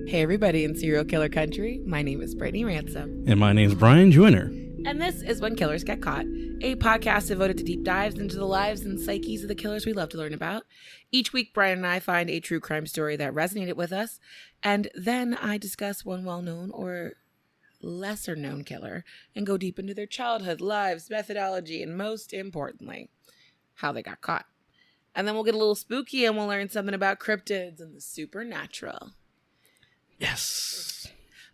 Hey everybody in serial killer country, my name is Brittany Ransom. And my name's Brian Joyner. And this is When Killers Get Caught, a podcast devoted to deep dives into the lives and psyches of the killers we love to learn about. Each week, Brian and I find a true crime story that resonated with us, and then I discuss one well-known or lesser-known killer and go deep into their childhood, lives, methodology, and most importantly, how they got caught. And then we'll get a little spooky and we'll learn something about cryptids and the supernatural. Yes.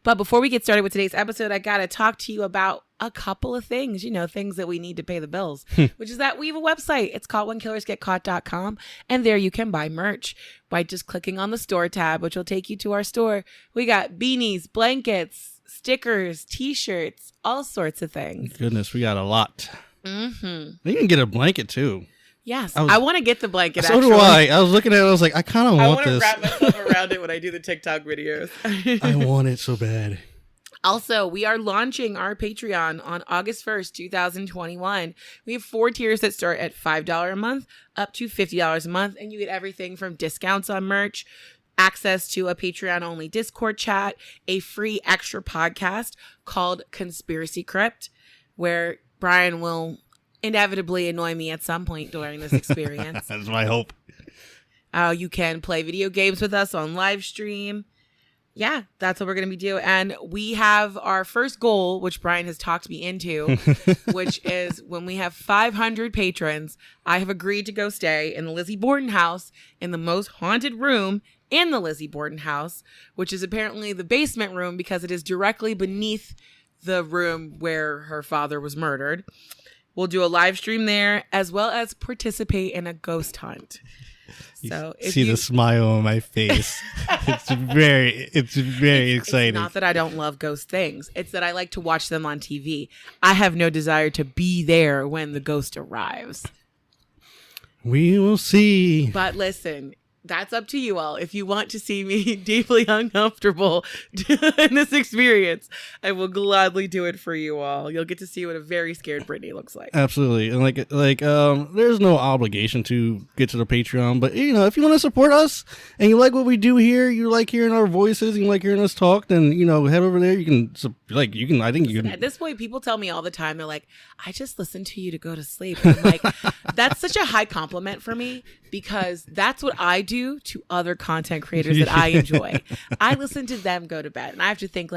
But before we get started with today's episode, I got to talk to you about a couple of things, things that we need to pay the bills, which is that we have a website. It's called whenkillersgetcaught.com. And there you can buy merch by just clicking on the store tab, which will take you to our store. We got beanies, blankets, stickers, t-shirts, all sorts of things. Goodness, we got a lot. Mm-hmm. You can get a blanket too. Yes, I want to get the blanket. So do I. I was looking at it. I was like, I kind of want this. I want to wrap myself around it when I do the TikTok videos. I want it so bad. Also, we are launching our Patreon on August 1st, 2021. We have 4 tiers that start at $5 a month up to $50 a month. And you get everything from discounts on merch, access to a Patreon-only Discord chat, a free extra podcast called Conspiracy Crypt, where Brian will inevitably annoy me at some point during this experience. That's my hope. You can play video games with us on live stream. Yeah, that's what we're going to be doing. And we have our first goal, which Brian has talked me into, which is when we have 500 patrons, I have agreed to go stay in the Lizzie Borden house in the most haunted room in the Lizzie Borden house, which is apparently the basement room because it is directly beneath the room where her father was murdered. We'll do a live stream there as well as participate in a ghost hunt. So see the smile on my face. It's very exciting. It's not that I don't love ghost things. It's that I like to watch them on TV. I have no desire to be there when the ghost arrives. We will see. But listen, that's up to you all. If you want to see me deeply uncomfortable in this experience, I will gladly do it for you all. You'll get to see what a very scared Brittany looks like. Absolutely. And there's no obligation to get to the Patreon, but if you want to support us and you like what we do here, you like hearing our voices, you like hearing us talk, then head over there. You can I think you can. At this point, people tell me all the time, they're like, I just listen to you to go to sleep. And I'm like, that's such a high compliment for me because that's what I do to other content creators that I enjoy. I listen to them go to bed and I have to think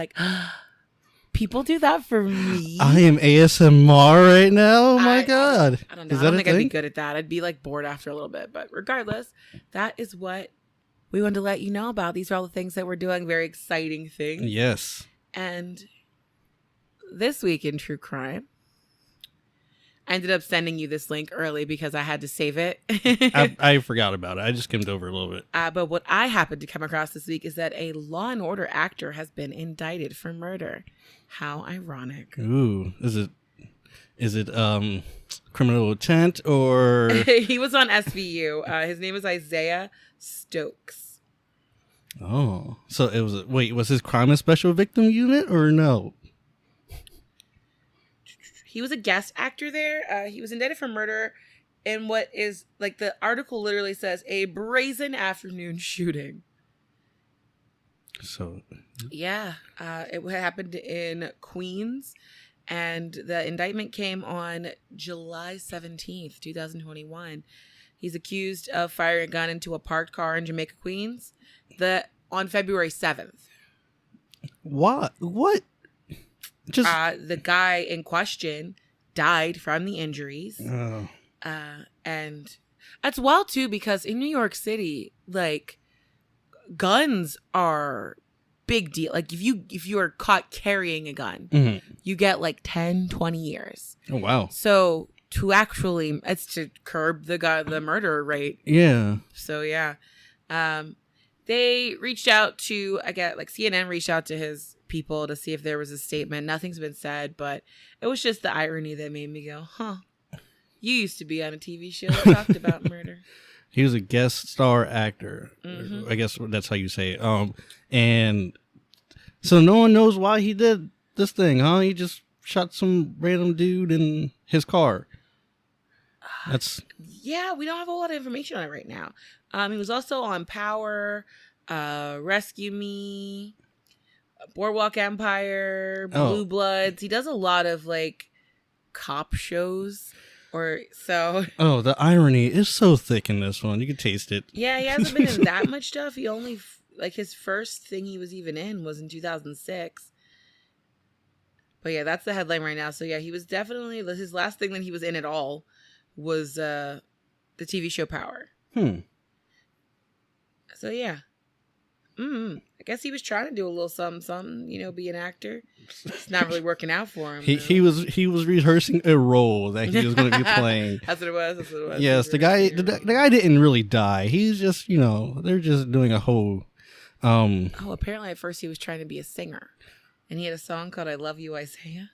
people do that for me. I am ASMR right now. Oh my God. I don't know. I don't think I'd be good at that. I'd be bored after a little bit, but regardless, that is what we wanted to let you know about. These are all the things that we're doing. Very exciting things. Yes. And this week in true crime, I ended up sending you this link early because I had to save it. I forgot about it. I just skimmed over a little bit. But what I happened to come across this week is that a Law and Order actor has been indicted for murder. How ironic. Ooh, is it criminal intent or? He was on SVU. His name is Isaiah Stokes. Oh, so it was. Was his crime a special victim unit or no? He was a guest actor there. He was indicted for murder in what is, the article literally says, a brazen afternoon shooting. So. Yeah. It happened in Queens, and the indictment came on July 17th, 2021. He's accused of firing a gun into a parked car in Jamaica, Queens, on February 7th. What? The guy in question died from the injuries. Oh. And that's wild too, because in New York City, guns are big deal. If you are caught carrying a gun, mm-hmm. you get 10, 20 years. Oh, wow. So it's to curb the murder rate. Yeah. So yeah. They reached out to, CNN reached out to his people to see if there was a statement. Nothing's been said, but it was just the irony that made me go, huh, you used to be on a TV show that talked about murder. He was a guest star actor. Mm-hmm. I guess that's how you say it. And so no one knows why he did this thing, huh? He just shot some random dude in his car. Yeah, we don't have a lot of information on it right now. He was also on Power. Rescue Me, Boardwalk Empire, Oh. Blue Bloods. He does a lot of like cop shows, or so. Oh, the irony is so thick in this one. You can taste it. Yeah, he hasn't been in that much stuff. He only like his first thing he was even in was in 2006. But yeah, that's the headline right now. So yeah, he was definitely his last thing that he was in at all was the TV show Power. So yeah. I guess he was trying to do a little something, be an actor. It's not really working out for him. He was rehearsing a role that he was going to be playing. That's what it was. Yes, the guy didn't really die. He's just, they're just doing a whole. Apparently at first he was trying to be a singer, and he had a song called "I Love You, Isaiah."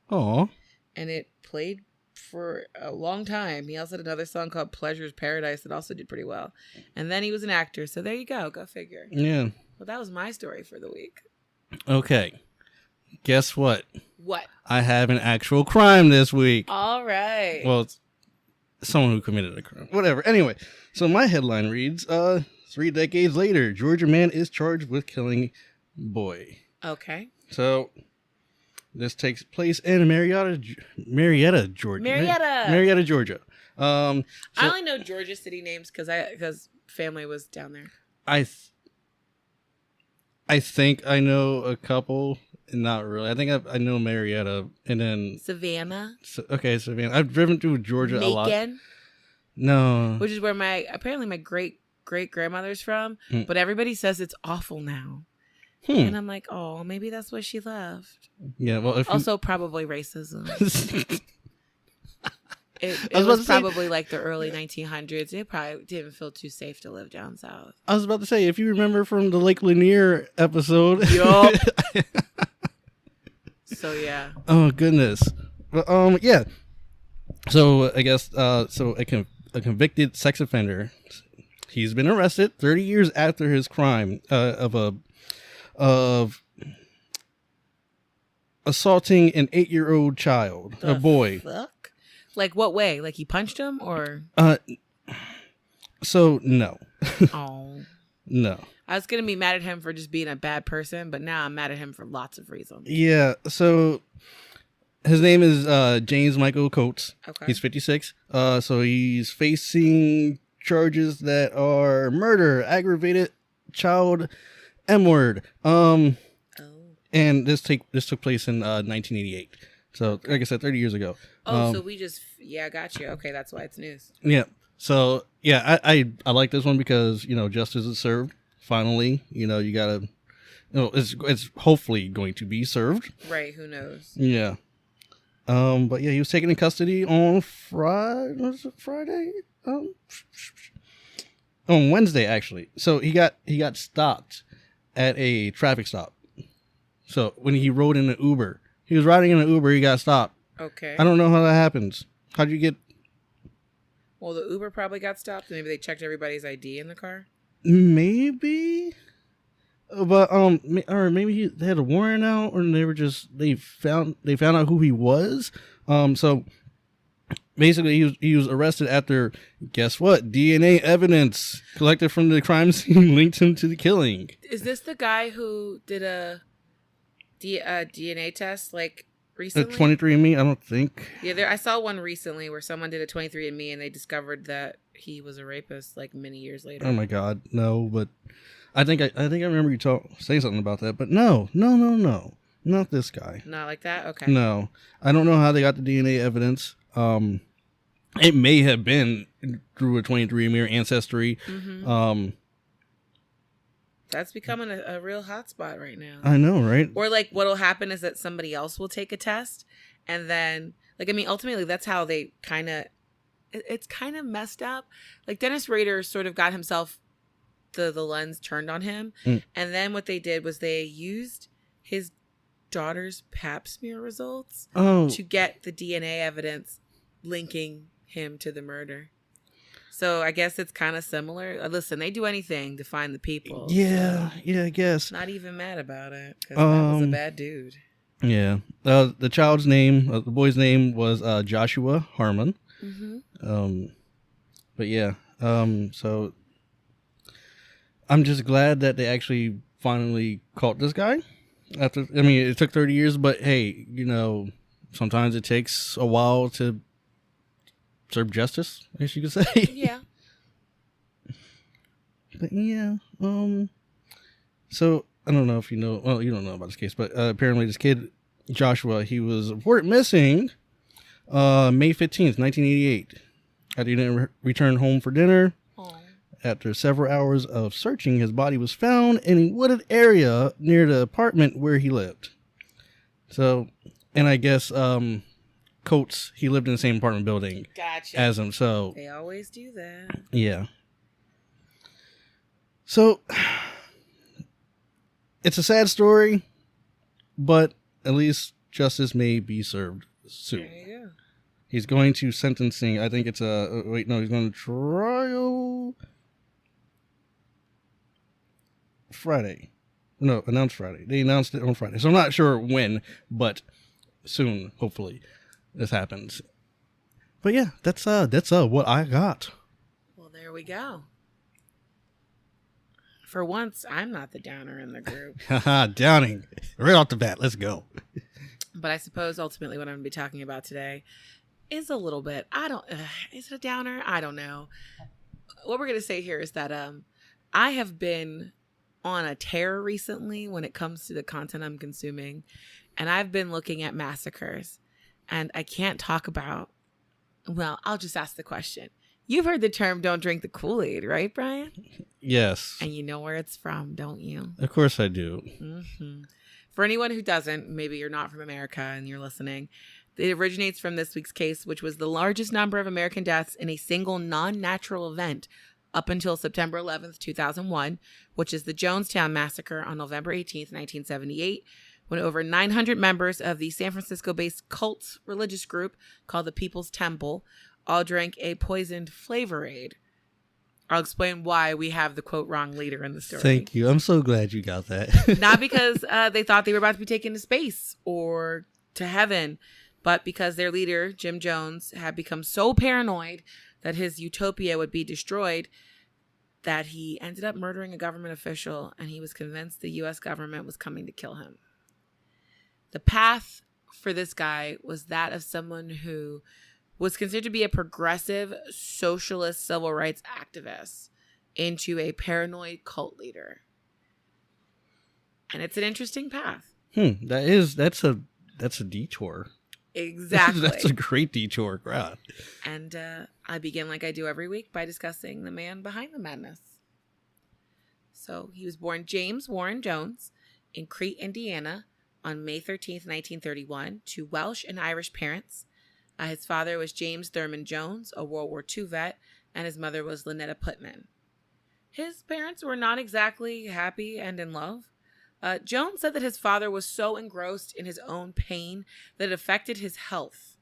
Oh. And it played for a long time. He also had another song called Pleasure's Paradise that also did pretty well. And then he was an actor. So there you go. Go figure. Yeah. Well, that was my story for the week. Okay. Guess what? What? I have an actual crime this week. All right. Well, it's someone who committed a crime. Whatever. Anyway, so my headline reads, 3 decades later, Georgia man is charged with killing boy. Okay. So this takes place in Marietta, Georgia. Marietta, Georgia. I only know Georgia city names because family was down there. I think I know a couple. Not really. I think I know Marietta and then Savannah. Savannah. I've driven through Georgia a lot. Macon. No. Which is where my great grandmother's from, but everybody says it's awful now. And I'm like, oh, maybe that's what she left. Yeah, well, also probably racism. It was probably like the early 1900s. They probably didn't feel too safe to live down south. I was about to say, if you remember from the Lake Lanier episode. Yup. So yeah. Oh goodness. Well, yeah. So I guess so a convicted sex offender. He's been arrested 30 years after his crime of assaulting an 8-year-old child, a boy. Fuck? Like what way? Like he punched him or? So no. Oh. No. I was gonna be mad at him for just being a bad person, but now I'm mad at him for lots of reasons. Yeah. So his name is James Michael Coates. Okay. He's 56. So he's facing charges that are murder, aggravated child M-word. And this took place in 1988. So like I said, 30 years ago. So got you. Okay, that's why it's news. Yeah. So yeah, I like this one because justice is served. Finally, you gotta, it's hopefully going to be served. Right. Who knows? Yeah. But yeah, he was taken in custody on Friday. Was it Friday? On Wednesday, actually. So he got stopped at a traffic stop. So when he rode in an Uber, he was riding in an Uber, he got stopped. Okay. I don't know how that happens. How'd you get? Well, the Uber probably got stopped. Maybe they checked everybody's ID in the car. Maybe. But or maybe they had a warrant out, or they found out who he was. So basically, he was arrested after, guess what? DNA evidence collected from the crime scene linked him to the killing. Is this the guy who did a DNA test like recently? 23andMe, I don't think. Yeah, I saw one recently where someone did a 23andMe and they discovered that he was a rapist like many years later. Oh my God, no! But I think I remember you saying something about that. But no, not this guy. Not like that. Okay. No, I don't know how they got the DNA evidence. It may have been through a 23andMe or Ancestry. Mm-hmm. That's becoming a real hot spot right now. I know, right? Or like what'll happen is that somebody else will take a test and then ultimately that's how they it's kind of messed up. Like Dennis Rader sort of got himself the lens turned on him. And then what they did was they used his daughter's pap smear results to get the DNA evidence linking him to the murder. So I guess it's kind of similar. Listen, they do anything to find the people. Yeah, I guess. Not even mad about it because that was a bad dude. Yeah. The child's name, the boy's name was Joshua Harmon. Mm-hmm. But yeah. So I'm just glad that they actually finally caught this guy. It took 30 years, but hey, sometimes it takes a while to serve justice, I guess you could say. Yeah. But yeah, so I don't know if you know. Well, you don't know about this case, but apparently this kid Joshua, he was reported missing May 15th, 1988. He didn't return home for dinner. Aww. After several hours of searching, his body was found in a wooded area near the apartment where he lived. So, and I guess Coates, he lived in the same apartment building as him. So they always do that. Yeah. So, it's a sad story, but at least justice may be served soon. There you go. He's going to sentencing. I think it's he's going to trial Friday. No, announced Friday. They announced it on Friday. So I'm not sure when, but soon, hopefully, this happens. But yeah, that's what I got. Well, there we go. For once, I'm not the downer in the group. Haha, downing. Right off the bat. Let's go. But I suppose ultimately what I'm going to be talking about today is a little bit, is it a downer? I don't know. What we're going to say here is that I have been on a tear recently when it comes to the content I'm consuming. And I've been looking at massacres. And I can't talk about, well, I'll just ask the question. You've heard the term "don't drink the Kool-Aid," right, Brian? Yes. And you know where it's from, don't you? Of course I do. Mm-hmm. For anyone who doesn't, maybe you're not from America and you're listening, it originates from this week's case, which was the largest number of American deaths in a single non-natural event up until September 11th, 2001, which is the Jonestown Massacre on November 18th, 1978, when over 900 members of the San Francisco-based cult religious group called the People's Temple all drank a poisoned Flavor Aid. I'll explain why we have the quote wrong leader in the story. Thank you. I'm so glad you got that. Not because they thought they were about to be taken to space or to heaven, but because their leader, Jim Jones, had become so paranoid that his utopia would be destroyed that he ended up murdering a government official, and he was convinced the U.S. government was coming to kill him. The path for this guy was that of someone who was considered to be a progressive socialist civil rights activist into a paranoid cult leader. And it's an interesting path. That's a detour. Exactly. That's a great detour. God. And I begin like I do every week by discussing the man behind the madness. So he was born James Warren Jones in Crete, Indiana on May 13th, 1931 to Welsh and Irish parents. His father was James Thurman Jones, a World War II vet, and his mother was Lynetta Putman. His parents were not exactly happy and in love. Jones said that his father was so engrossed in his own pain that it affected his health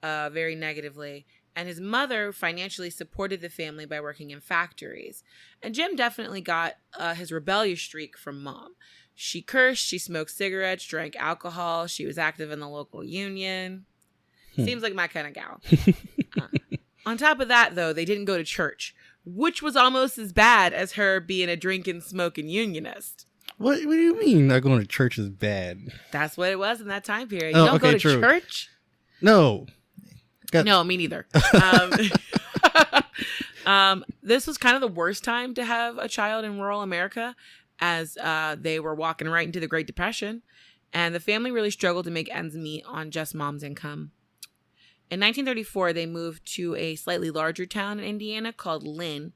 very negatively, and his mother financially supported the family by working in factories. And Jim definitely got his rebellious streak from mom. She cursed, she smoked cigarettes, drank alcohol, she was active in the local union. Seems like my kind of gal. On top of that, though, they didn't go to church, which was almost as bad as her being a drinking, smoking unionist. What do you mean not going to church is bad? That's what it was in that time period. You don't go to church? No. No, me neither. This was kind of the worst time to have a child in rural America, as they were walking right into the Great Depression, and the family really struggled to make ends meet on just mom's income. In 1934, they moved to a slightly larger town in Indiana called Lynn,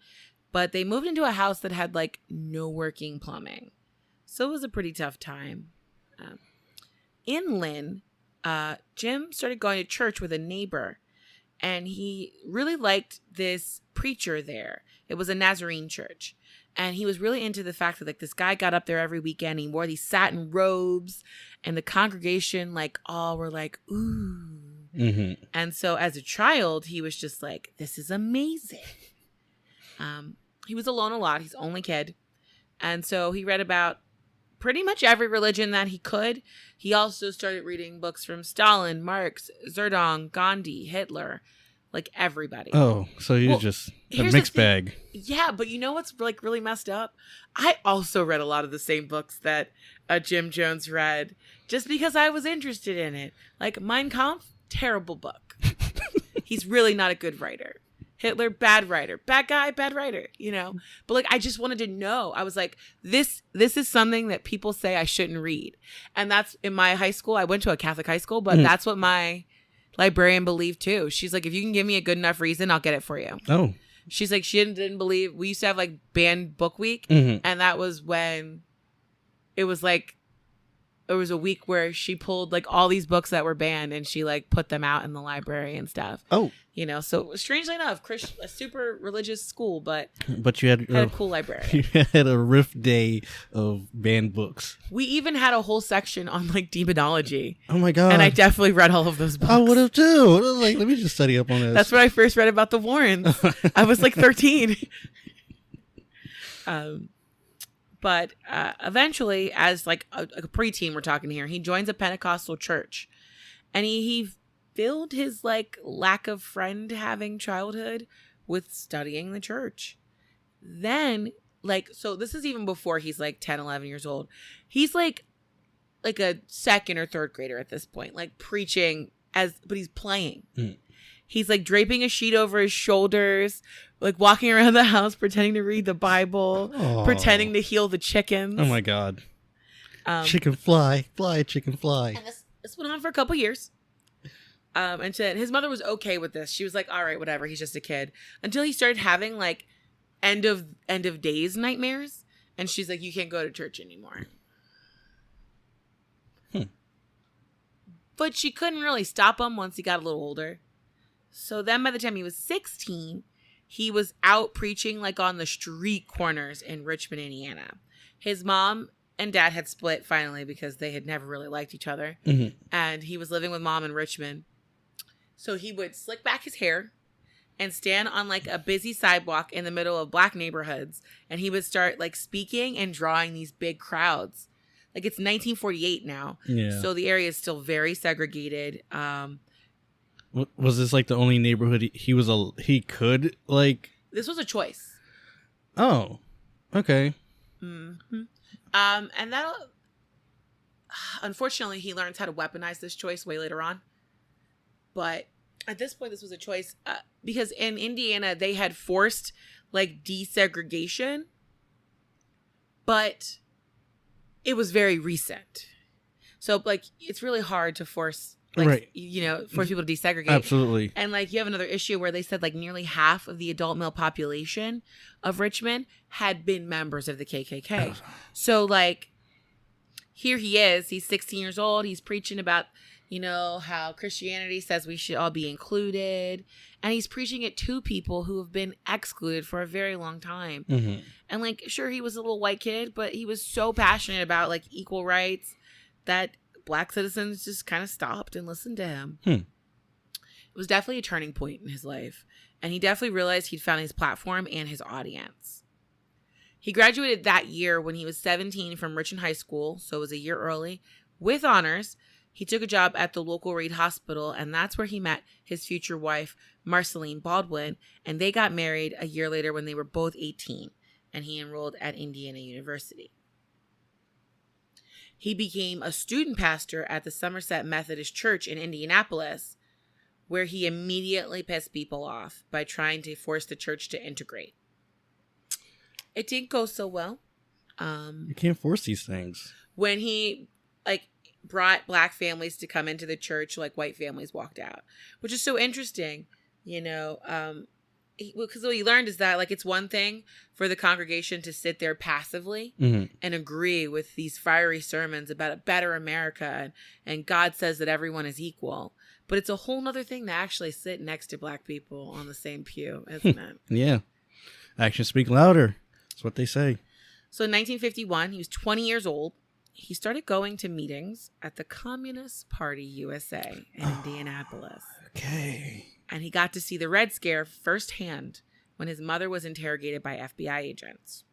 but they moved into a house that had no working plumbing. So it was a pretty tough time. In Lynn, Jim started going to church with a neighbor, and he really liked this preacher there. It was a Nazarene church. And he was really into the fact that this guy got up there every weekend. He wore these satin robes, and the congregation all were ooh. Mm-hmm. And so as a child, he was just this is amazing. He was alone a lot. He's the only kid. And so he read about pretty much every religion that he could. He also started reading books from Stalin, Marx, Zerdong, Gandhi, Hitler. like everybody. Oh, so he was just a mixed bag. Yeah, but you know what's like really messed up? I also read a lot of the same books that Jim Jones read, just because I was interested in it. Like Mein Kampf, terrible book. He's really not a good writer. Hitler, bad writer. Bad guy, bad writer, you know? But like, I just wanted to know. I was like, this is something that people say I shouldn't read. And that's in my high school. I went to a Catholic high school, but that's what my librarian believed too. She's like, if you can give me a good enough reason, I'll get it for you. Oh. She's like, she didn't believe, we used to have like banned book week. And that was when it was like, there was a week where she pulled like all these books that were banned and she like put them out in the library and stuff. Oh. You know, so strangely enough, a super religious school, but you had a cool library. You had a riff day of banned books. We even had a whole section on like demonology. Oh my God. And I definitely read all of those books. I would have too. I was like, let me just study up on this. That's when I first read about the Warrens. I was like 13. But eventually, as like a preteen, we're talking here, he joins a Pentecostal church, and he filled his like lack of friend having childhood with studying the church. Then, like, so this is even before he's like 10, 11 years old. He's like a second or third grader at this point, like preaching but he's playing. He's like draping a sheet over his shoulders, like walking around the house, pretending to read the Bible, pretending to heal the chickens. Oh my God. Chicken fly, chicken fly. And this went on for a couple years. And his mother was okay with this. She was like, all right, whatever. He's just a kid. Until he started having like end of days nightmares. And she's like, you can't go to church anymore. But she couldn't really stop him once he got a little older. So then by the time he was 16, he was out preaching like on the street corners in Richmond, Indiana. His mom and dad had split finally because they had never really liked each other. And he was living with mom in Richmond. So he would slick back his hair and stand on like a busy sidewalk in the middle of black neighborhoods. And he would start like speaking and drawing these big crowds. Like it's 1948 now. Yeah. So the area is still very segregated. Was this like the only neighborhood he could like? This was a choice. Oh, okay. And that unfortunately he learns how to weaponize this choice way later on. But at this point, this was a choice because in Indiana they had forced like desegregation, but it was very recent. So like it's really hard to force. Like, right. You know, force people to desegregate. Absolutely. And like you have another issue where they said like nearly half of the adult male population of Richmond had been members of the KKK. So like here he is, he's 16 years old. He's preaching about, you know, how Christianity says we should all be included. And he's preaching it to people who have been excluded for a very long time. And like, sure, he was a little white kid, but he was so passionate about like equal rights that Black citizens just kind of stopped and listened to him. It was definitely a turning point in his life. And he definitely realized he'd found his platform and his audience. He graduated that year when he was 17 from Richmond High School, so it was a year early, with honors. He took a job at the local Reed Hospital, and that's where he met his future wife, Marceline Baldwin, and they got married a year later when they were both 18, and he enrolled at Indiana University. He became a student pastor at the Somerset Methodist Church in Indianapolis, where he immediately pissed people off by trying to force the church to integrate. It didn't go so well. You can't force these things. When he brought Black families to come into the church, like white families walked out, which is so interesting, you know, because what he learned is that like it's one thing for the congregation to sit there passively and agree with these fiery sermons about a better America and God says that everyone is equal, but it's a whole nother thing to actually sit next to Black people on the same pew, isn't it? Yeah, actions speak louder. That's what they say. So in 1951, he was 20 years old. He started going to meetings at the Communist Party USA in Indianapolis. Okay. And he got to see the Red Scare firsthand when his mother was interrogated by FBI agents.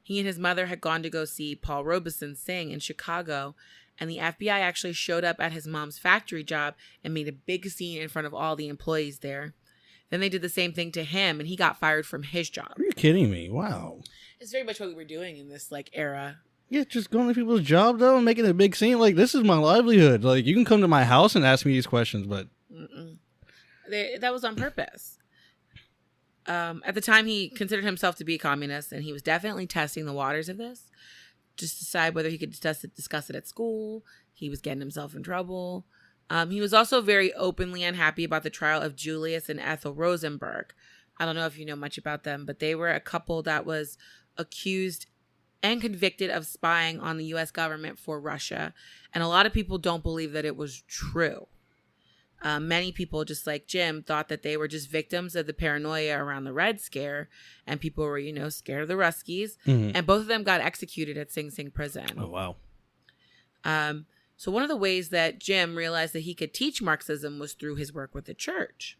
He and his mother had gone to go see Paul Robeson sing in Chicago, and the FBI actually showed up at his mom's factory job and made a big scene in front of all the employees there. Then they did the same thing to him, and he got fired from his job. Are you kidding me? Wow. It's very much what we were doing in this like era. Yeah, just going to people's job though and making a big scene. Like, this is my livelihood. Like, you can come to my house and ask me these questions, but that was on purpose. At the time, he considered himself to be a communist, and he was definitely testing the waters of this, just to decide whether he could discuss it at school. He was getting himself in trouble. He was also very openly unhappy about the trial of Julius and Ethel Rosenberg. I don't know if you know much about them, but they were a couple that was accused and convicted of spying on the U.S. government for Russia. And a lot of people don't believe that it was true. Many people, just like Jim, thought that they were just victims of the paranoia around the Red Scare. And people were, scared of the Ruskies. Mm-hmm. And both of them got executed at Sing Sing prison. Oh, wow. So one of the ways that Jim realized that he could teach Marxism was through his work with the church.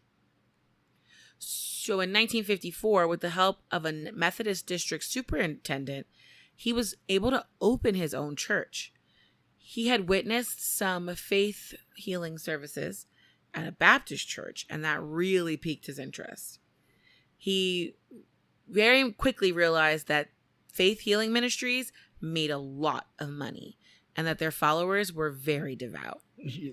So in 1954, with the help of a Methodist district superintendent, he was able to open his own church. He had witnessed some faith healing services at a Baptist church, and that really piqued his interest. He very quickly realized that faith healing ministries made a lot of money and that their followers were very devout.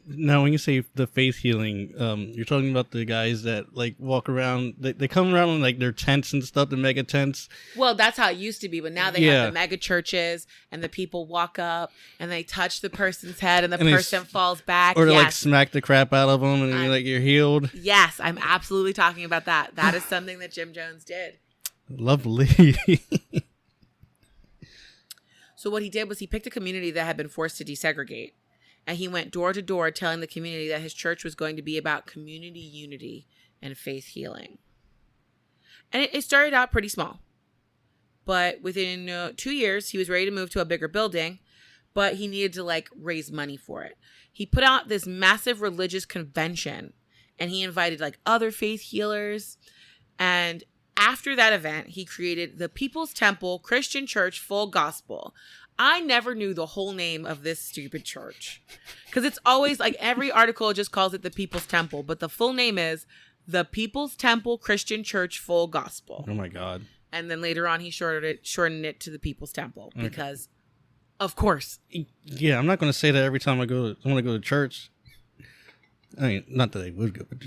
Now, when you say the faith healing, you're talking about the guys that like walk around. They come around in like their tents and stuff, the mega tents. Well, that's how it used to be, but now they have the mega churches, and the people walk up and they touch the person's head, and the person falls back, or they like smack the crap out of them, and you're healed. Yes, I'm absolutely talking about that. That is something that Jim Jones did. Lovely. So what he did was he picked a community that had been forced to desegregate. And he went door to door telling the community that his church was going to be about community unity and faith healing. And it started out pretty small. But within 2 years, he was ready to move to a bigger building. But he needed to raise money for it. He put out this massive religious convention. And he invited other faith healers. And after that event, he created the People's Temple Christian Church Full Gospel. I never knew the whole name of this stupid church. Because it's always every article just calls it the People's Temple. But the full name is the People's Temple Christian Church Full Gospel. Oh my God. And then later on he shortened it to the People's Temple. Because, of course. Yeah, I'm not going to say that every time I want to go to church. I mean, not that I would go, but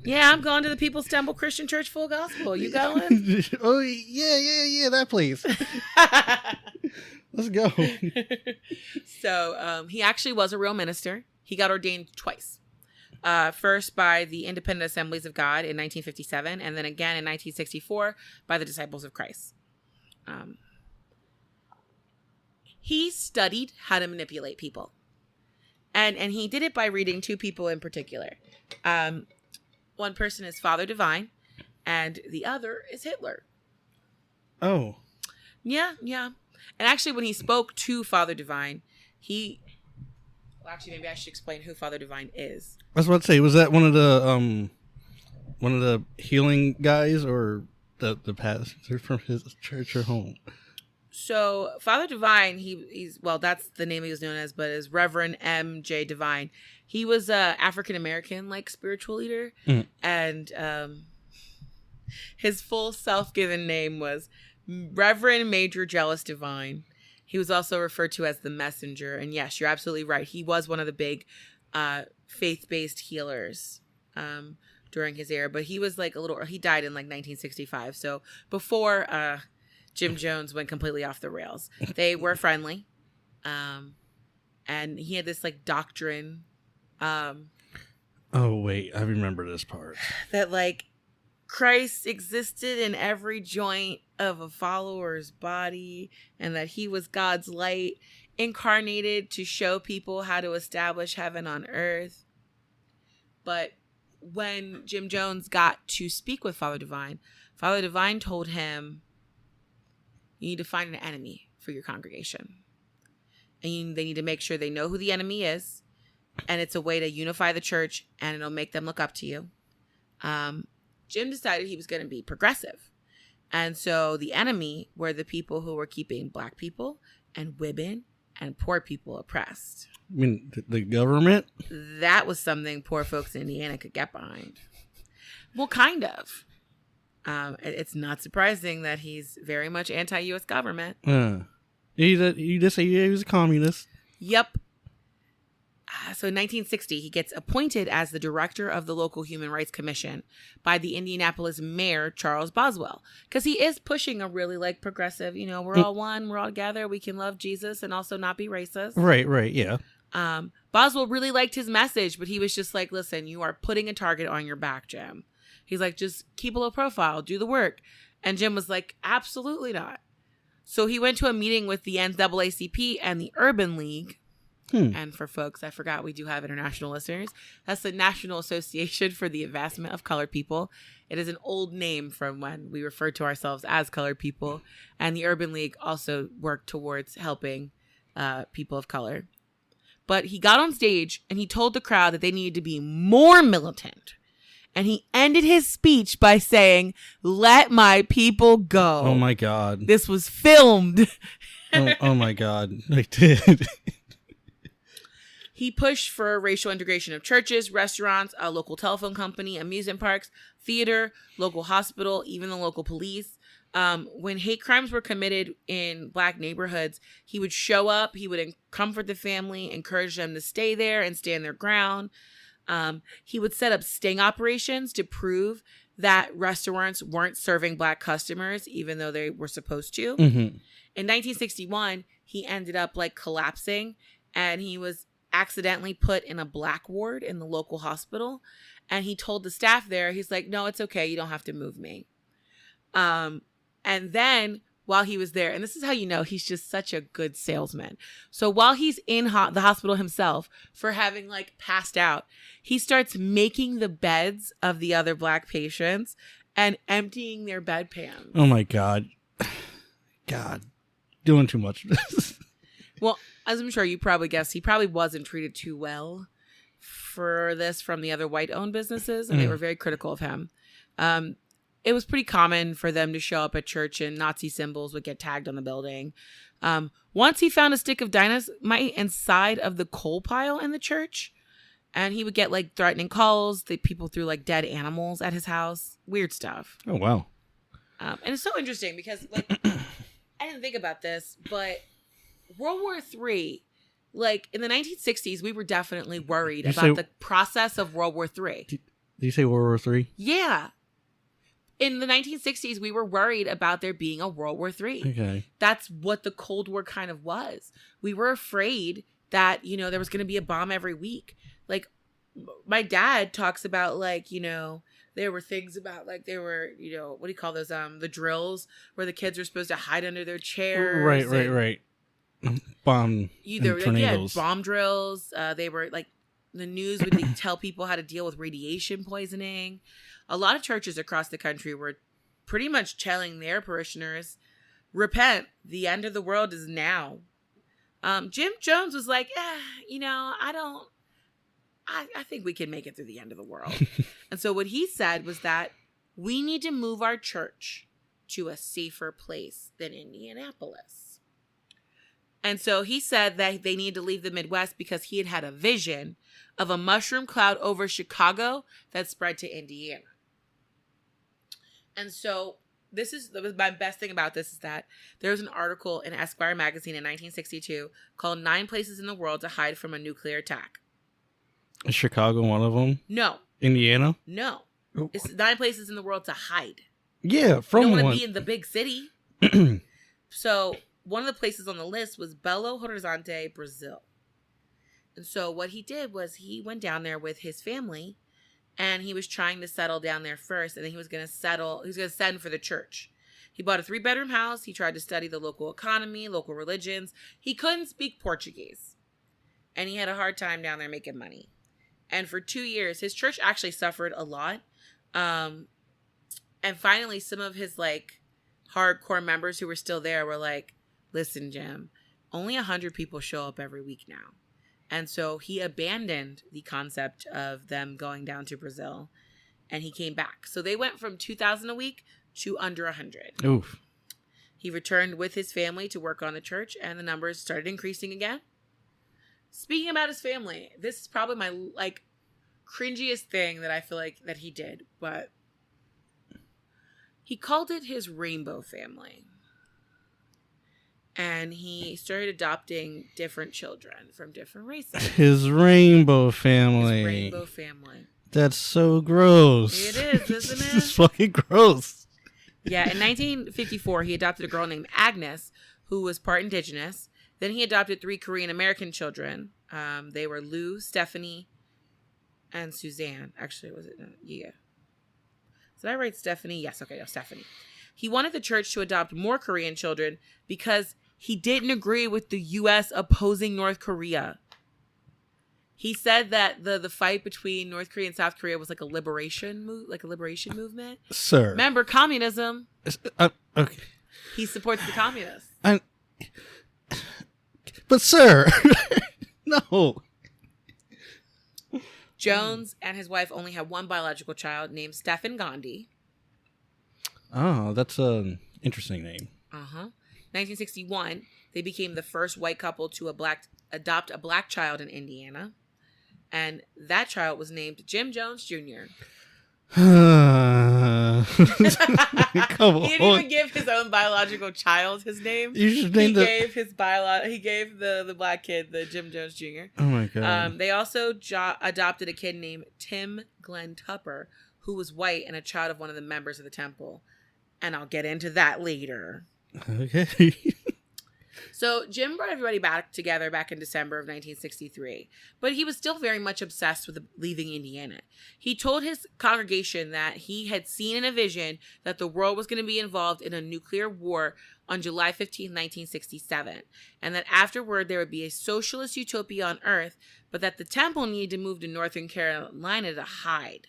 Yeah, I'm going to the People's Temple Christian Church Full Gospel. You going? Oh, yeah, that place. Let's go. So he actually was a real minister. He got ordained twice. First by the Independent Assemblies of God in 1957, and then again in 1964 by the Disciples of Christ. He studied how to manipulate people. And he did it by reading two people in particular. One person is Father Divine, and the other is Hitler. Oh. Yeah. And actually, when he spoke to Father Divine, maybe I should explain who Father Divine is. I was about to say, was that one of the healing guys, or the pastor from his church or home? So Father Divine, he's that's the name he was known as, but is Reverend M.J. Divine. He was a African-American spiritual leader, and his full self-given name was Reverend Major Jealous Divine. He was also referred to as the Messenger, and yes, you're absolutely right. He was one of the big faith-based healers during his era, but he was he died in 1965, so before Jim Jones went completely off the rails. They were friendly. And he had this doctrine. Oh, wait. I remember this part. That Christ existed in every joint of a follower's body, and that he was God's light incarnated to show people how to establish heaven on earth. But when Jim Jones got to speak with Father Divine told him, you need to find an enemy for your congregation. And they need to make sure they know who the enemy is. And it's a way to unify the church, and it'll make them look up to you. Jim decided he was going to be progressive. And so the enemy were the people who were keeping Black people and women and poor people oppressed. I mean, the government? That was something poor folks in Indiana could get behind. Well, kind of. It's not surprising that he's very much anti-U.S. government. You just say he was a communist. Yep. So in 1960, he gets appointed as the director of the local Human Rights Commission by the Indianapolis mayor, Charles Boswell, because he is pushing a really like progressive, we're all one, we're all together, we can love Jesus and also not be racist. Right, yeah. Boswell really liked his message, but he was just like, listen, you are putting a target on your back, Jim. He's like, just keep a low profile, do the work. And Jim was like, absolutely not. So he went to a meeting with the NAACP and the Urban League. And for folks, I forgot we do have international listeners. That's the National Association for the Advancement of Colored People. It is an old name from when we referred to ourselves as colored people. And the Urban League also worked towards helping people of color. But he got on stage and he told the crowd that they needed to be more militant. And he ended his speech by saying, "Let my people go." Oh, my God. This was filmed. oh, my God. I did. He pushed for racial integration of churches, restaurants, a local telephone company, amusement parks, theater, local hospital, even the local police. When hate crimes were committed in black neighborhoods, he would show up, he would comfort the family, encourage them to stay there and stand their ground. He would set up sting operations to prove that restaurants weren't serving black customers, even though they were supposed to. Mm-hmm. In 1961, he ended up like collapsing, and he was accidentally put in a black ward in the local hospital. And he told the staff there, he's like, "No, it's okay. You don't have to move me." And then while he was there, and this is how you know he's just such a good salesman. So while he's in the hospital himself for having like passed out, he starts making the beds of the other black patients and emptying their bedpans. Oh my God. God. Doing too much. Well, as I'm sure you probably guessed, he probably wasn't treated too well for this from the other white-owned businesses, and they were very critical of him. It was pretty common for them to show up at church and Nazi symbols would get tagged on the building. Once he found a stick of dynamite inside of the coal pile in the church, and he would get like threatening calls that people threw like dead animals at his house. Weird stuff. Oh, wow. And it's so interesting because like I didn't think about this, but World War III, like in the 1960s, we were definitely worried about the process of World War III. Did you say World War III? Yeah. In the 1960s, we were worried about there being a World War III. Okay. That's what the Cold War kind of was. We were afraid that, there was going to be a bomb every week. Like, my dad talks about, like, there were things about, like, there were, what do you call those? The drills where the kids were supposed to hide under their chairs. Right. Bomb tornadoes. Bomb drills. They were, like, the news would tell people how to deal with radiation poisoning. A lot of churches across the country were pretty much telling their parishioners, repent, the end of the world is now. Jim Jones was like, I think we can make it through the end of the world. And so what he said was that we need to move our church to a safer place than Indianapolis. And so he said that they needed to leave the Midwest because he had a vision of a mushroom cloud over Chicago that spread to Indiana. And so my best thing about this is that there was an article in Esquire magazine in 1962 called 9 Places in the World to Hide from a Nuclear Attack. Is Chicago one of them? No. Indiana? No. It's 9 places in the world to hide. Yeah, from you don't one. want to be in the big city. So one of the places on the list was Belo Horizonte, Brazil. And so what he did was he went down there with his family, and he was trying to settle down there first, and then he was going to send for the church. He bought a 3-bedroom house. He tried to study the local economy, local religions. He couldn't speak Portuguese, and he had a hard time down there making money. And for 2 years, his church actually suffered a lot. And finally, some of his like hardcore members who were still there were like, "Listen, Jim, only 100 people show up every week now." And so he abandoned the concept of them going down to Brazil, and he came back. So they went from 2,000 a week to under 100. Oof. He returned with his family to work on the church, and the numbers started increasing again. Speaking about his family, this is probably my like cringiest thing that I feel like that he did, but He called it his rainbow family. And he started adopting different children from different races. His rainbow family. His rainbow family. That's so gross. It is, isn't it? It's fucking gross. Yeah, in 1954, he adopted a girl named Agnes, who was part indigenous. Then he adopted 3 Korean-American children. They were Lou, Stephanie, and Suzanne. Actually, was it? Yeah. Did I write Stephanie? Yes, okay, no, Stephanie. He wanted the church to adopt more Korean children because he didn't agree with the U.S. opposing North Korea. He said that the fight between North Korea and South Korea was like a liberation movement. Sir. Remember, communism. Okay. He supports the communists. But sir, no. Jones and his wife only had one biological child named Stephen Gandhi. Oh, that's an interesting name. 1961, they became the first white couple to adopt a black child in Indiana. And that child was named Jim Jones Jr. Come on. He didn't even give his own biological child his name. You should name He gave the black kid the Jim Jones Jr. Oh my god. They also adopted a kid named Tim Glenn Tupper, who was white and a child of one of the members of the temple. And I'll get into that later. Okay. So Jim brought everybody back together back in December of 1963, but he was still very much obsessed with leaving Indiana. He told his congregation that he had seen in a vision that the world was going to be involved in a nuclear war on July 15, 1967, and that afterward there would be a socialist utopia on Earth, but that the temple needed to move to Northern Carolina to hide.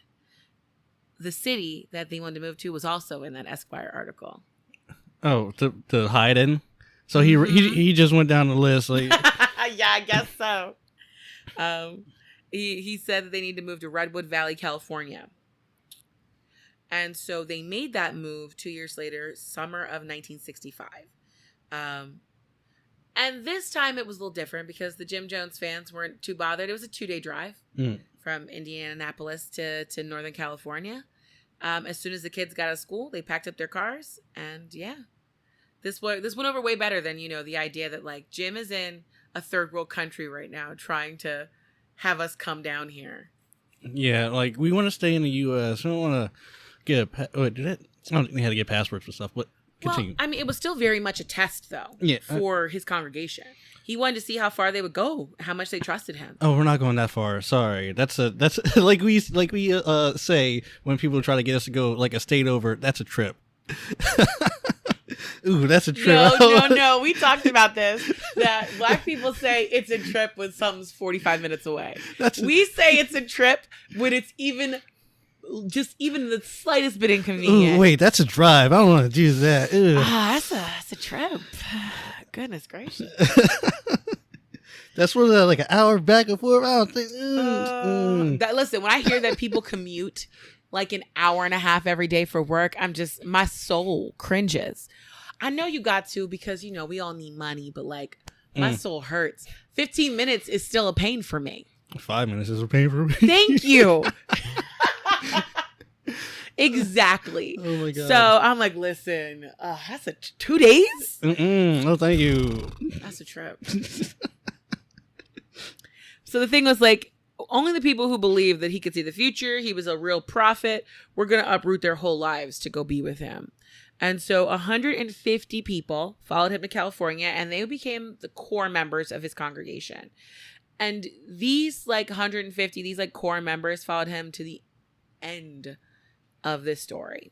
The city that they wanted to move to was also in that Esquire article. Oh, to hide in? So he just went down the list. Like, yeah, I guess so. He said that they need to move to Redwood Valley, California. And so they made that move 2 years later, summer of 1965. And this time it was a little different because the Jim Jones fans weren't too bothered. It was a 2-day drive from Indianapolis to Northern California. As soon as the kids got out of school, they packed up their cars and yeah. This went over way better than, the idea that, like, Jim is in a third world country right now trying to have us come down here. Yeah, like, we want to stay in the U.S. We don't want to get I don't think they had to get passports and stuff, but continue. Well, I mean, it was still very much a test, though, for his congregation. He wanted to see how far they would go, how much they trusted him. Oh, we're not going that far. Sorry. That's like we say when people try to get us to go, like, a state over, that's a trip. Ooh, that's a trip. No. We talked about this. That black people say it's a trip when something's 45 minutes away. We say it's a trip when it's even the slightest bit inconvenient. Ooh, wait, that's a drive. I don't want to do that. That's a trip. Goodness gracious. That's like an hour back and forth. I don't think. Listen, when I hear that people commute like an hour and a half every day for work, my soul cringes. I know you got to because, we all need money, but like my soul hurts. 15 minutes is still a pain for me. 5 minutes is a pain for me. Thank you. Exactly. Oh my God. So I'm like, listen, that's 2 days? No, thank you. That's a trip. So the thing was like, only the people who believed that he could see the future, he was a real prophet, were going to uproot their whole lives to go be with him. And so 150 people followed him to California, and they became the core members of his congregation. And these 150, these core members followed him to the end of this story.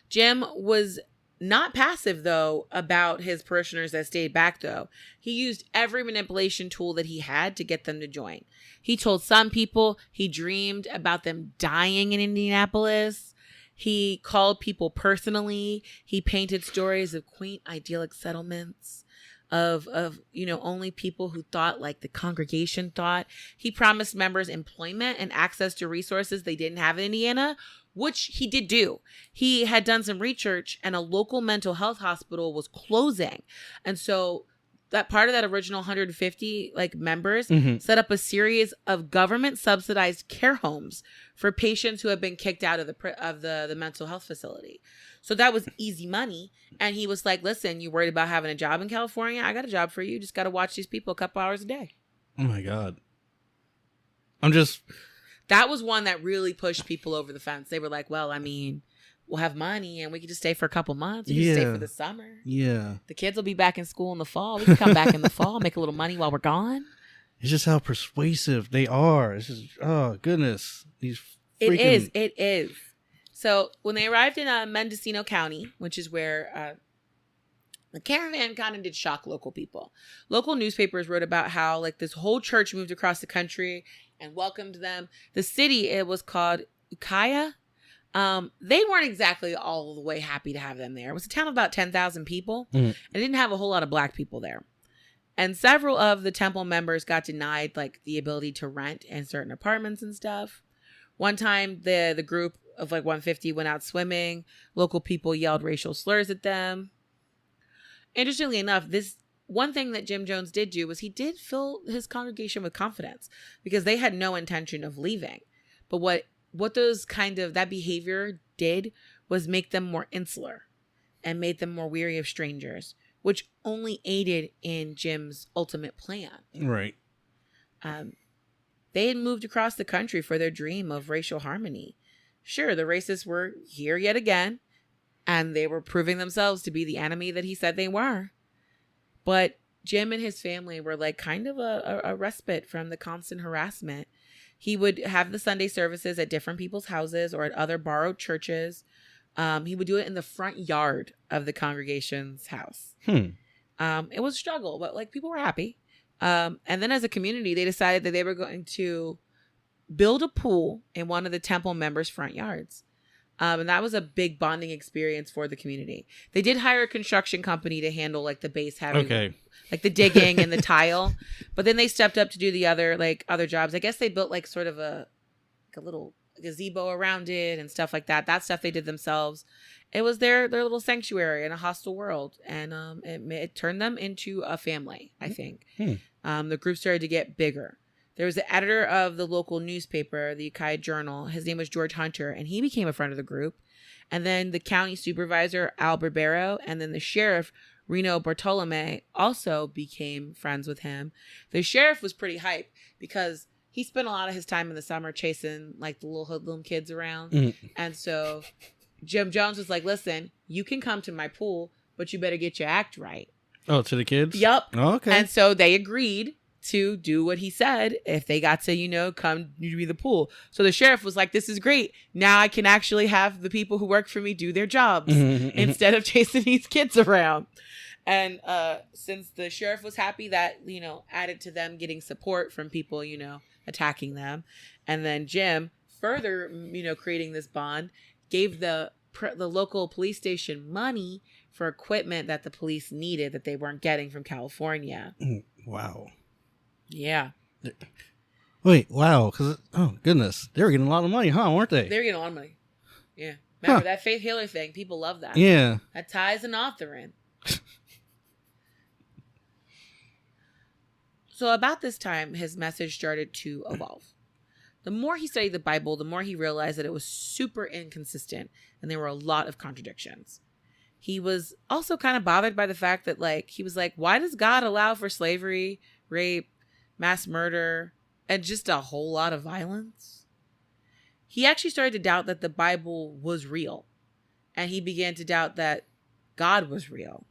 Jim was not passive, though, about his parishioners that stayed back, though. He used every manipulation tool that he had to get them to join. He told some people he dreamed about them dying in Indianapolis. He called people personally. He painted stories of quaint, idyllic settlements, of only people who thought like the congregation thought. He promised members employment and access to resources they didn't have in Indiana, which he did do. He had done some research, and a local mental health hospital was closing. And so that part of that original 150 like members Mhm. set up a series of government subsidized care homes for patients who have been kicked out of the mental health facility. So that was easy money. And he was like, listen, you worried about having a job in California? I got a job for you. Just got to watch these people a couple hours a day. Oh my God. That was one that really pushed people over the fence. They were like, well, I mean, we'll have money and we can just stay for a couple months. We can stay for the summer. Yeah. The kids will be back in school in the fall. We can come back in the fall, make a little money while we're gone. It's just how persuasive they are. It's just, oh, goodness. It is. So when they arrived in Mendocino County, which is where the caravan kind of did shock local people. Local newspapers wrote about how like this whole church moved across the country and welcomed them. The city, it was called Ukiah. They weren't exactly all the way happy to have them there. It was a town of about 10,000 people. And it didn't have a whole lot of black people there. And several of the temple members got denied like the ability to rent in certain apartments and stuff. One time the group of like 150 went out swimming. Local people yelled racial slurs at them. Interestingly enough, this one thing that Jim Jones did do was he did fill his congregation with confidence because they had no intention of leaving. But what those that behavior did was make them more insular and made them more weary of strangers, which only aided in Jim's ultimate plan. Right. They had moved across the country for their dream of racial harmony. Sure, the racists were here yet again, and they were proving themselves to be the enemy that he said they were. But Jim and his family were like kind of a respite from the constant harassment. He would have the Sunday services at different people's houses or at other borrowed churches. He would do it in the front yard of the congregation's house. It was a struggle, but like people were happy. And then as a community, they decided that they were going to build a pool in one of the temple members' front yards. And that was a big bonding experience for the community. They did hire a construction company to handle like the base heavy, like the digging and the tile. But then they stepped up to do the other jobs. I guess they built like sort of a little gazebo around it and stuff like that. That stuff they did themselves. It was their little sanctuary in a hostile world. And it turned them into a family, I think. The group started to get bigger. There was the editor of the local newspaper, the Ukiah Journal. His name was George Hunter, and he became a friend of the group. And then the county supervisor, Al Barbero, and then the sheriff, Reno Bartolome, also became friends with him. The sheriff was pretty hype because he spent a lot of his time in the summer chasing like the little hoodlum kids around. And so Jim Jones was like, listen, you can come to my pool, but you better get your act right. Oh, to the kids? Yep. Oh, okay. And so they agreed to do what he said if they got to, come to the pool. So the sheriff was like, this is great. Now I can actually have the people who work for me do their jobs instead of chasing these kids around. And since the sheriff was happy, that, added to them getting support from people, attacking them. And then Jim, further, creating this bond, gave the local police station money for equipment that the police needed that they weren't getting from California. Wow. Yeah. Wait, wow. Oh, goodness. They were getting a lot of money, huh? Weren't they? They were getting a lot of money. Yeah. Remember that Faith Healer thing? People love that. Yeah. That ties an author in. So about this time, his message started to evolve. The more he studied the Bible, the more he realized that it was super inconsistent and there were a lot of contradictions. He was also kind of bothered by the fact that, he was like, why does God allow for slavery, rape, mass murder, and just a whole lot of violence? He actually started to doubt that the Bible was real, and he began to doubt that God was real.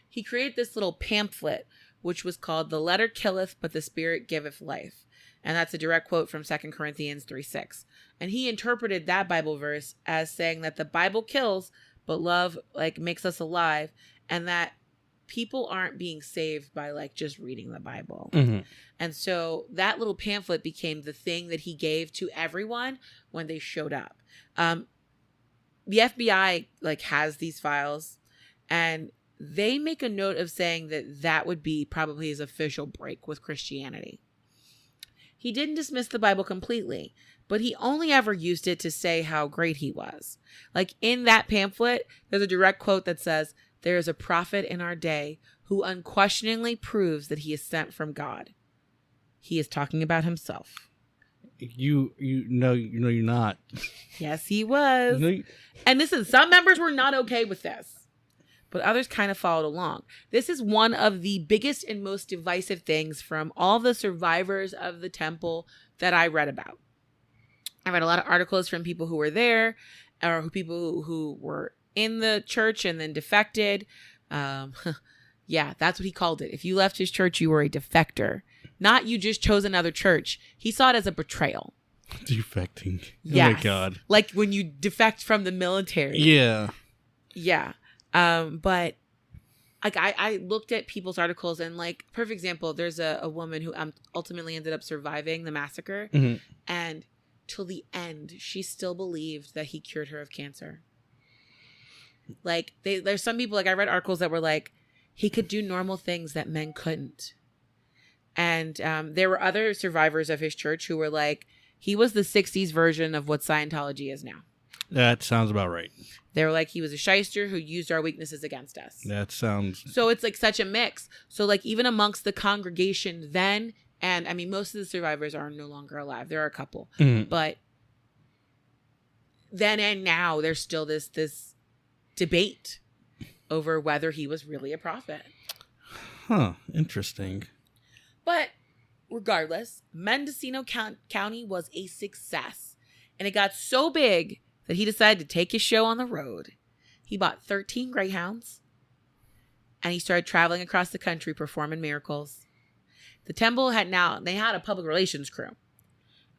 He created this little pamphlet, which was called "The Letter Killeth, but the Spirit Giveth Life." And that's a direct quote from 2 Corinthians 3:6. And he interpreted that Bible verse as saying that the Bible kills, but love makes us alive, and that people aren't being saved by just reading the Bible. And so that little pamphlet became the thing that he gave to everyone when they showed up. The FBI has these files, and they make a note of saying that would be probably his official break with Christianity. He didn't dismiss the Bible completely, but he only ever used it to say how great he was. In that pamphlet, there's a direct quote that says, "There is a prophet in our day who unquestioningly proves that he is sent from God. He is talking about himself. You know you're not. Yes, he was. You know, and listen, some members were not okay with this, but others kind of followed along. This is one of the biggest and most divisive things from all the survivors of the temple that I read about. I read a lot of articles from people who were there, or people who were in the church and then defected. Yeah, that's what he called it. If you left his church, you were a defector. Not you just chose another church. He saw it as a betrayal. Defecting. Yes. Oh my God. Like when you defect from the military. Yeah. Yeah. But like I looked at people's articles, and like, perfect example, there's a woman who ultimately ended up surviving the massacre. Mm-hmm. And till the end, she still believed that he cured her of cancer. Like there's some people, like I read articles that were like, he could do normal things that men couldn't. And there were other survivors of his church who were like, he was the 60s version of what Scientology is now. That sounds about right. They were like, he was a shyster who used our weaknesses against us. That sounds... So it's like such a mix. So like even amongst the congregation then, and I mean, most of the survivors are no longer alive. There are a couple. Mm-hmm. But then and now there's still this debate over whether he was really a prophet. Huh. Interesting. But regardless, Mendocino County was a success. And it got so big that he decided to take his show on the road. He bought 13 Greyhounds. And he started traveling across the country performing miracles. The temple had a public relations crew.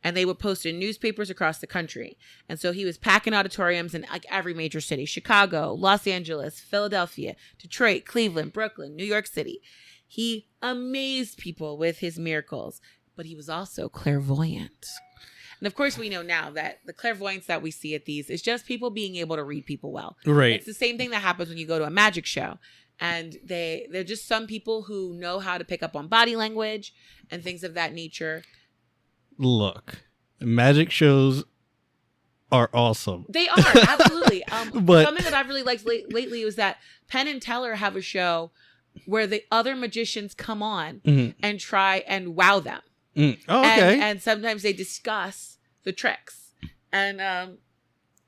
And they would post in newspapers across the country. And so he was packing auditoriums in like every major city: Chicago, Los Angeles, Philadelphia, Detroit, Cleveland, Brooklyn, New York City. He amazed people with his miracles, but he was also clairvoyant. And of course, we know now that the clairvoyance that we see at these is just people being able to read people well. Right. It's the same thing that happens when you go to a magic show. And they're just some people who know how to pick up on body language and things of that nature. Look, magic shows are awesome. They are, absolutely. But something that I've really liked lately was that Penn and Teller have a show where the other magicians come on mm-hmm. and try and wow them. Oh, okay. And sometimes they discuss the tricks. And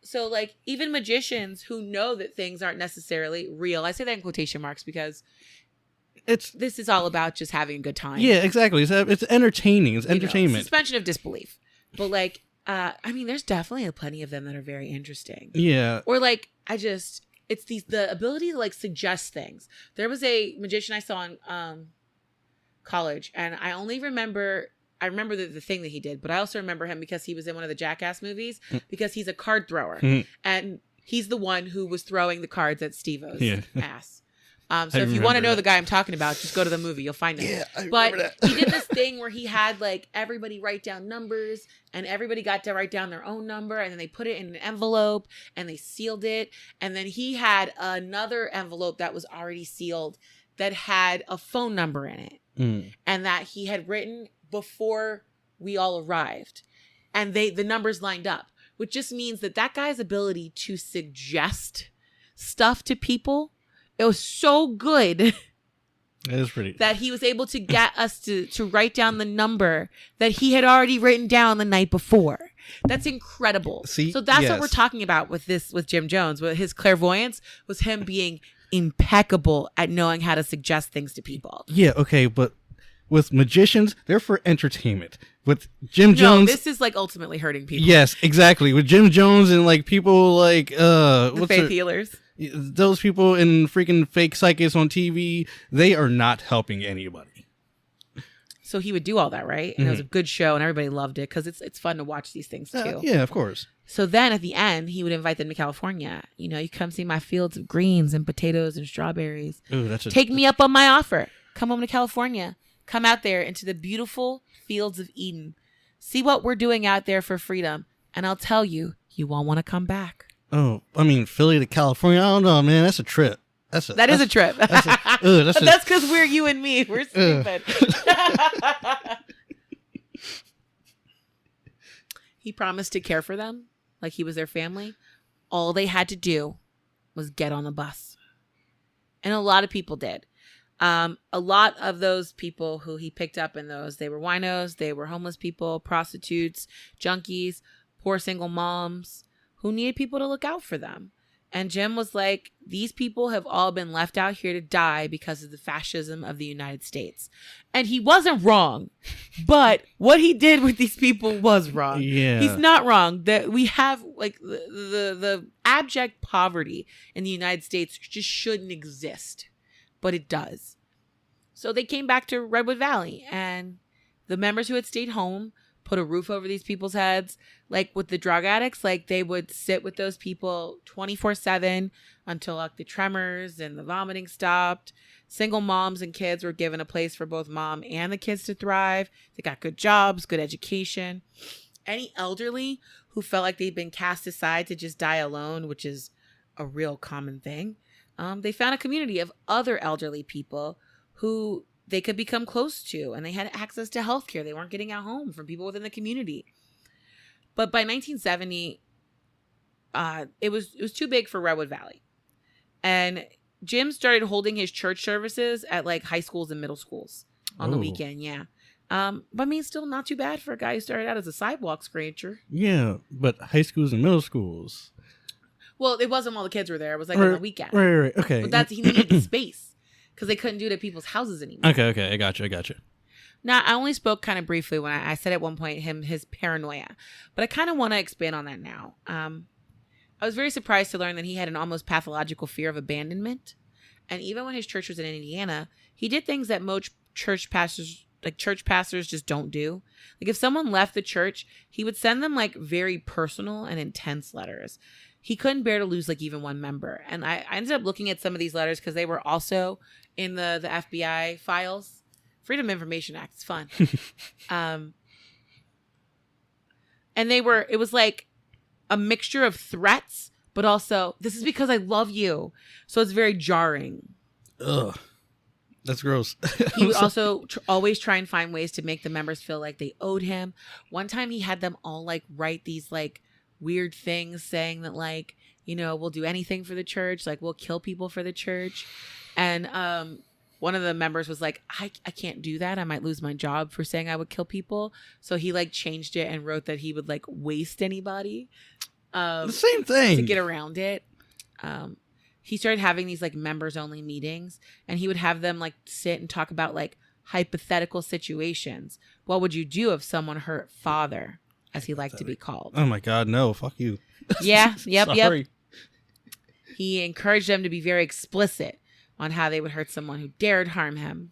so like even magicians who know that things aren't necessarily real, I say that in quotation marks because this is all about just having a good time. Yeah, exactly. It's entertaining. It's entertainment. Suspension of disbelief. But like, I mean, there's definitely plenty of them that are very interesting. Yeah. Or like, it's the ability to like suggest things. There was a magician I saw in college, and I remember the thing that he did, but I also remember him because he was in one of the Jackass movies, because he's a card thrower. And he's the one who was throwing the cards at Steve-O's ass. So if you want to know the guy I'm talking about, just go to the movie. You'll find him. Yeah, I but remember that. He did this thing where he had like everybody write down numbers, and everybody got to write down their own number, and then they put it in an envelope and they sealed it. And then he had another envelope that was already sealed that had a phone number in it, and that he had written before we all arrived. And the numbers lined up, which just means that guy's ability to suggest stuff to people, it was so good It is pretty. that he was able to get us to write down the number that he had already written down the night before. That's incredible. See, so that's yes. what we're talking about with Jim Jones. With his clairvoyance was him being impeccable at knowing how to suggest things to people. Yeah, okay, but with magicians, they're for entertainment. With Jim Jones, this is like ultimately hurting people. Yes, exactly. With Jim Jones and like people like the faith healers. Those people in freaking fake psychics on TV, they are not helping anybody. So he would do all that, right? And it was a good show, and everybody loved it because it's fun to watch these things too. Yeah, of course. So then at the end, he would invite them to California. You know, you come see my fields of greens and potatoes and strawberries. Ooh, Take me up on my offer. Come home to California. Come out there into the beautiful fields of Eden. See what we're doing out there for freedom. And I'll tell you, you won't want to come back. Oh, I mean, Philly to California. I don't know, man. That's a trip. That is a trip. That's because we're you and me. We're stupid. He promised to care for them like he was their family. All they had to do was get on the bus. And a lot of people did. A lot of those people who he picked up in those, they were winos, they were homeless people, prostitutes, junkies, poor single moms who needed people to look out for them. And Jim was like, these people have all been left out here to die because of the fascism of the United States. And he wasn't wrong, but what he did with these people was wrong. Yeah. He's not wrong. That we have like the abject poverty in the United States just shouldn't exist, but it does. So they came back to Redwood Valley, and the members who had stayed home put a roof over these people's heads. Like with the drug addicts, like they would sit with those people 24/7 until like the tremors and the vomiting stopped. Single moms and kids were given a place for both mom and the kids to thrive. They got good jobs, good education. Any elderly who felt like they'd been cast aside to just die alone, which is a real common thing, they found a community of other elderly people who they could become close to, and they had access to healthcare. They weren't getting at home from people within the community. But by 1970, it was too big for Redwood Valley. And Jim started holding his church services at like high schools and middle schools on the weekend. Yeah. But I mean, still not too bad for a guy who started out as a sidewalk scratcher. Yeah, but high schools and middle schools. Well, it wasn't while the kids were there. It was like on the weekend. Right. Okay. But he needed the space because they couldn't do it at people's houses anymore. Okay. I got you. Now, I only spoke kind of briefly when I said at one point his paranoia, but I kind of want to expand on that now. I was very surprised to learn that he had an almost pathological fear of abandonment. And even when his church was in Indiana, he did things that most church pastors just don't do. Like if someone left the church, he would send them like very personal and intense letters. He couldn't bear to lose like even one member. And I ended up looking at some of these letters because they were also in the FBI files. Freedom of Information Act. It's fun. And it was like a mixture of threats, but also, this is because I love you. So it's very jarring. Ugh. That's gross. He would also always try and find ways to make the members feel like they owed him. One time he had them all like write these like weird things saying that like, you know, we'll do anything for the church. Like we'll kill people for the church. And, one of the members was like, I can't do that. I might lose my job for saying I would kill people. So he like changed it and wrote that he would like waste anybody. The same thing. To get around it. He started having these like members only meetings, and he would have them like sit and talk about like hypothetical situations. What would you do if someone hurt father, as he liked to be called? Oh my God, no, fuck you. Yeah, yep. Sorry. He encouraged them to be very explicit on how they would hurt someone who dared harm him.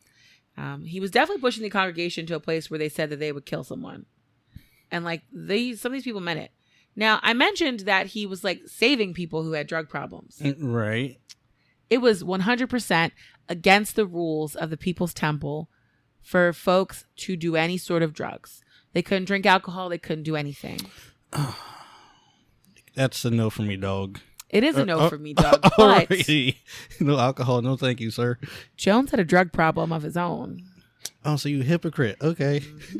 He was definitely pushing the congregation to a place where they said that they would kill someone. And like some of these people meant it. Now, I mentioned that he was like saving people who had drug problems. Right. It was 100% against the rules of the People's Temple for folks to do any sort of drugs. They couldn't drink alcohol. They couldn't do anything. That's a no for me, dog. It is a no for me, dog. But no alcohol. No, thank you, sir. Jones had a drug problem of his own. Oh, so you hypocrite. Okay. Mm-hmm.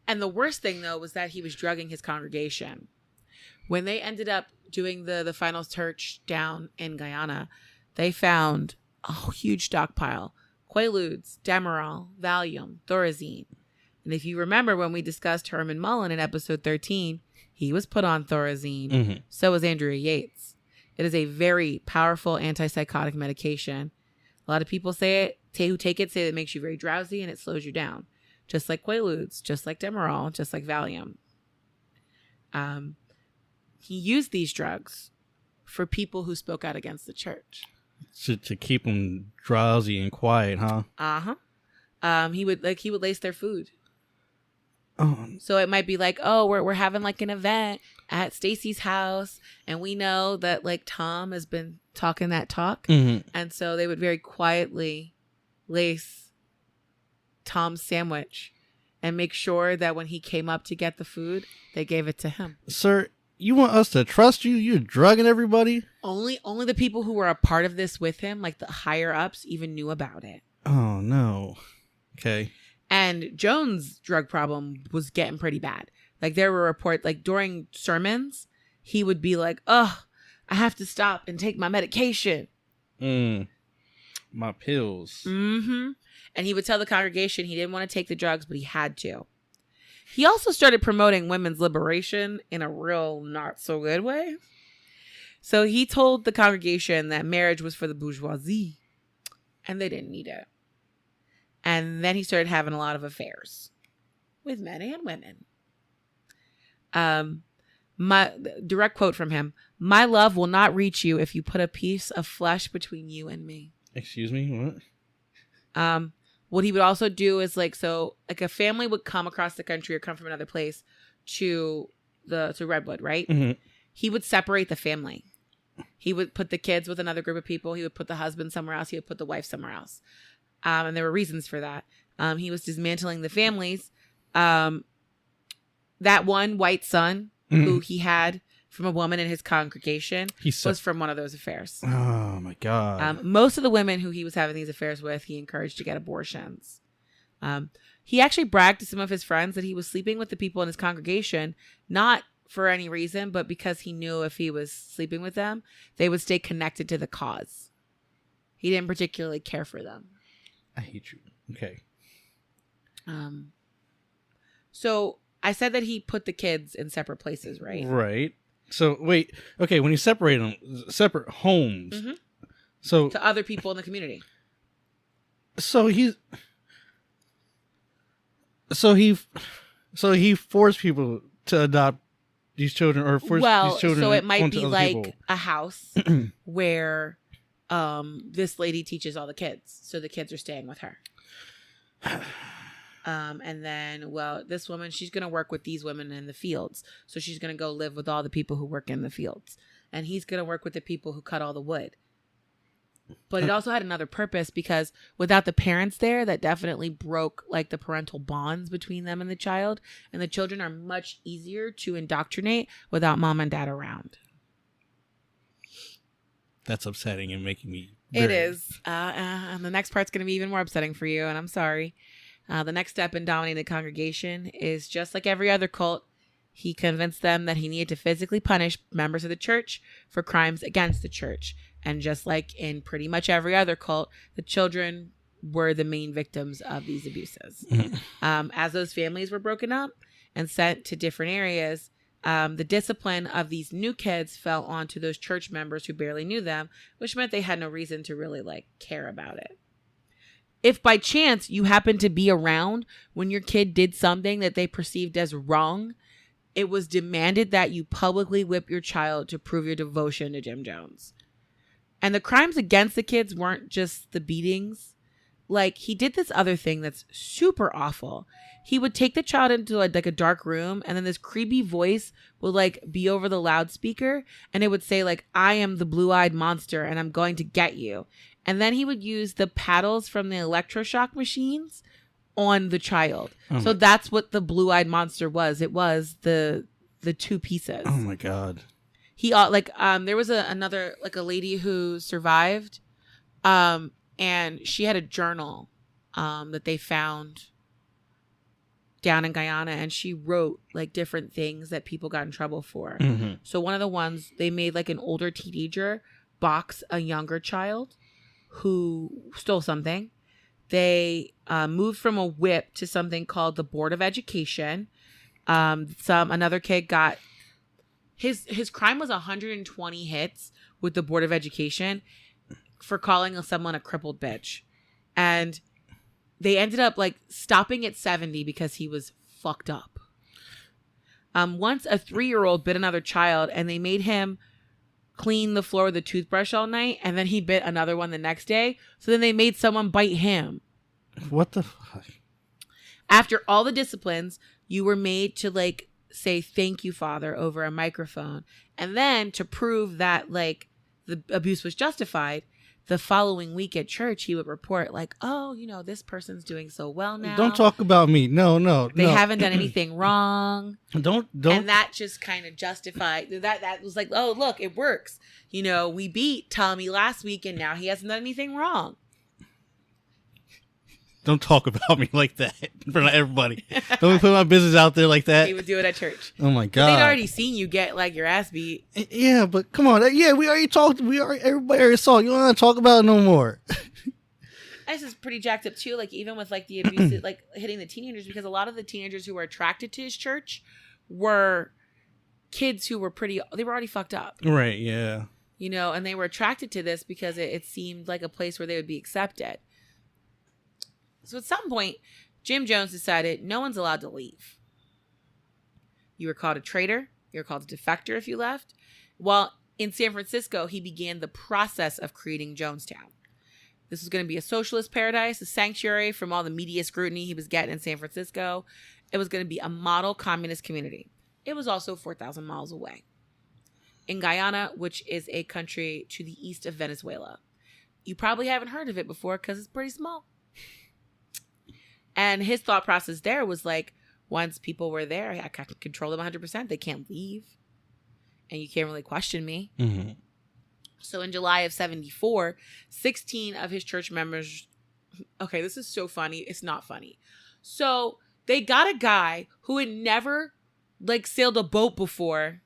And the worst thing, though, was that he was drugging his congregation. When they ended up doing the final search down in Guyana, they found a huge stockpile. Quaaludes, Demerol, Valium, Thorazine. And if you remember when we discussed Herman Mullen in episode 13, he was put on Thorazine. Mm-hmm. So was Andrea Yates. It is a very powerful antipsychotic medication. A lot of people who take it say it makes you very drowsy and it slows you down. Just like Quaaludes, just like Demerol, just like Valium. He used these drugs for people who spoke out against the church. To keep them drowsy and quiet, huh? Uh-huh. He would lace their food. Oh. So it might be like, oh, we're having like an event at Stacy's house, and we know that like Tom has been talking that talk. Mm-hmm. And so they would very quietly lace Tom's sandwich and make sure that when he came up to get the food, they gave it to him. Sir, you want us to trust you? You're drugging everybody? Only the people who were a part of this with him, like the higher ups, even knew about it. Oh, no. Okay. And Jones' drug problem was getting pretty bad. Like there were reports, like during sermons, he would be like, "Oh, I have to stop and take my medication." My pills. Mm-hmm. And he would tell the congregation he didn't want to take the drugs, but he had to. He also started promoting women's liberation in a real not so good way. So he told the congregation that marriage was for the bourgeoisie and they didn't need it. And then he started having a lot of affairs with men and women. My direct quote from him: "My love will not reach you if you put a piece of flesh between you and me." Excuse me, what? What he would also do is like a family would come across the country or come from another place to Redwood, right? Mm-hmm. He would separate the family. He would put the kids with another group of people. He would put the husband somewhere else. He would put the wife somewhere else. And there were reasons for that. He was dismantling the families. That one white son who he had from a woman in his congregation was from one of those affairs. Oh, my God. Most of the women who he was having these affairs with, he encouraged to get abortions. He actually bragged to some of his friends that he was sleeping with the people in his congregation, not for any reason, but because he knew if he was sleeping with them, they would stay connected to the cause. He didn't particularly care for them. I hate you. Okay. So I said that he put the kids in separate places, right? Right. So wait, okay. When you separate them, separate homes. Mm-hmm. So to other people in the community. So he forced people to adopt these children, or force these children. So it might be like people. a house where this lady teaches all the kids, so the kids are staying with her. And then, this woman, she's going to work with these women in the fields. So she's going to go live with all the people who work in the fields. And he's going to work with the people who cut all the wood. But it also had another purpose, because without the parents there, that definitely broke like the parental bonds between them and the child. And the children are much easier to indoctrinate without mom and dad around. That's upsetting and making me... It is. And the next part's going to be even more upsetting for you. And I'm sorry. The next step in dominating the congregation is just like every other cult. He convinced them that he needed to physically punish members of the church for crimes against the church. And just like in pretty much every other cult, the children were the main victims of these abuses. As those families were broken up and sent to different areas, the discipline of these new kids fell onto those church members who barely knew them, which meant they had no reason to really care about it. If by chance you happened to be around when your kid did something that they perceived as wrong, it was demanded that you publicly whip your child to prove your devotion to Jim Jones. And the crimes against the kids weren't just the beatings. He did this other thing that's super awful. He would take the child into a dark room, and then this creepy voice would be over the loudspeaker, and it would say "I am the blue-eyed monster and I'm going to get you." And then he would use the paddles from the electroshock machines on the child. So that's what the blue-eyed monster was. It was the two pieces. Oh my God. He there was another a lady who survived, and she had a journal that they found down in Guyana, and she wrote different things that people got in trouble for. Mm-hmm. So one of the ones, they made an older teenager box a younger child who stole something. They moved from a whip to something called the Board of Education. Another kid got his crime was 120 hits with the Board of Education for calling someone a crippled bitch. And they ended up stopping at 70 because he was fucked up. Once a 3-year-old bit another child, and they made him clean the floor with a toothbrush all night, and then he bit another one the next day. So then they made someone bite him. What the fuck? After all the disciplines, you were made to say "thank you, Father" over a microphone. And then to prove that the abuse was justified, the following week at church, he would report "Oh, this person's doing so well now. Don't talk about me. No. They haven't done anything wrong. Don't. And that just kind of justified that was "Oh, look, it works. We beat Tommy last week, and now he hasn't done anything wrong." Don't talk about me like that in front of everybody. Don't put my business out there like that. He would do it at church. Oh my God. But they'd already seen you get your ass beat. Yeah, but come on. Yeah, we already talked. Everybody already saw. You don't want to talk about it no more. This is pretty jacked up too. Like even with like the abuse, like hitting the teenagers, because a lot of the teenagers who were attracted to his church were kids who were they were already fucked up. Right. Yeah. You know, and they were attracted to this because it seemed like a place where they would be accepted. So at some point, Jim Jones decided no one's allowed to leave. You were called a traitor. You were called a defector if you left. Well, in San Francisco, he began the process of creating Jonestown. This was going to be a socialist paradise, a sanctuary from all the media scrutiny he was getting in San Francisco. It was going to be a model communist community. It was also 4,000 miles away. In Guyana, which is a country to the east of Venezuela. You probably haven't heard of it before because it's pretty small. And his thought process there was like, once people were there, I can control them 100%. They can't leave. And you can't really question me. Mm-hmm. So in July of 1974, 16 of his church members... Okay, this is so funny. It's not funny. So they got a guy who had never like sailed a boat before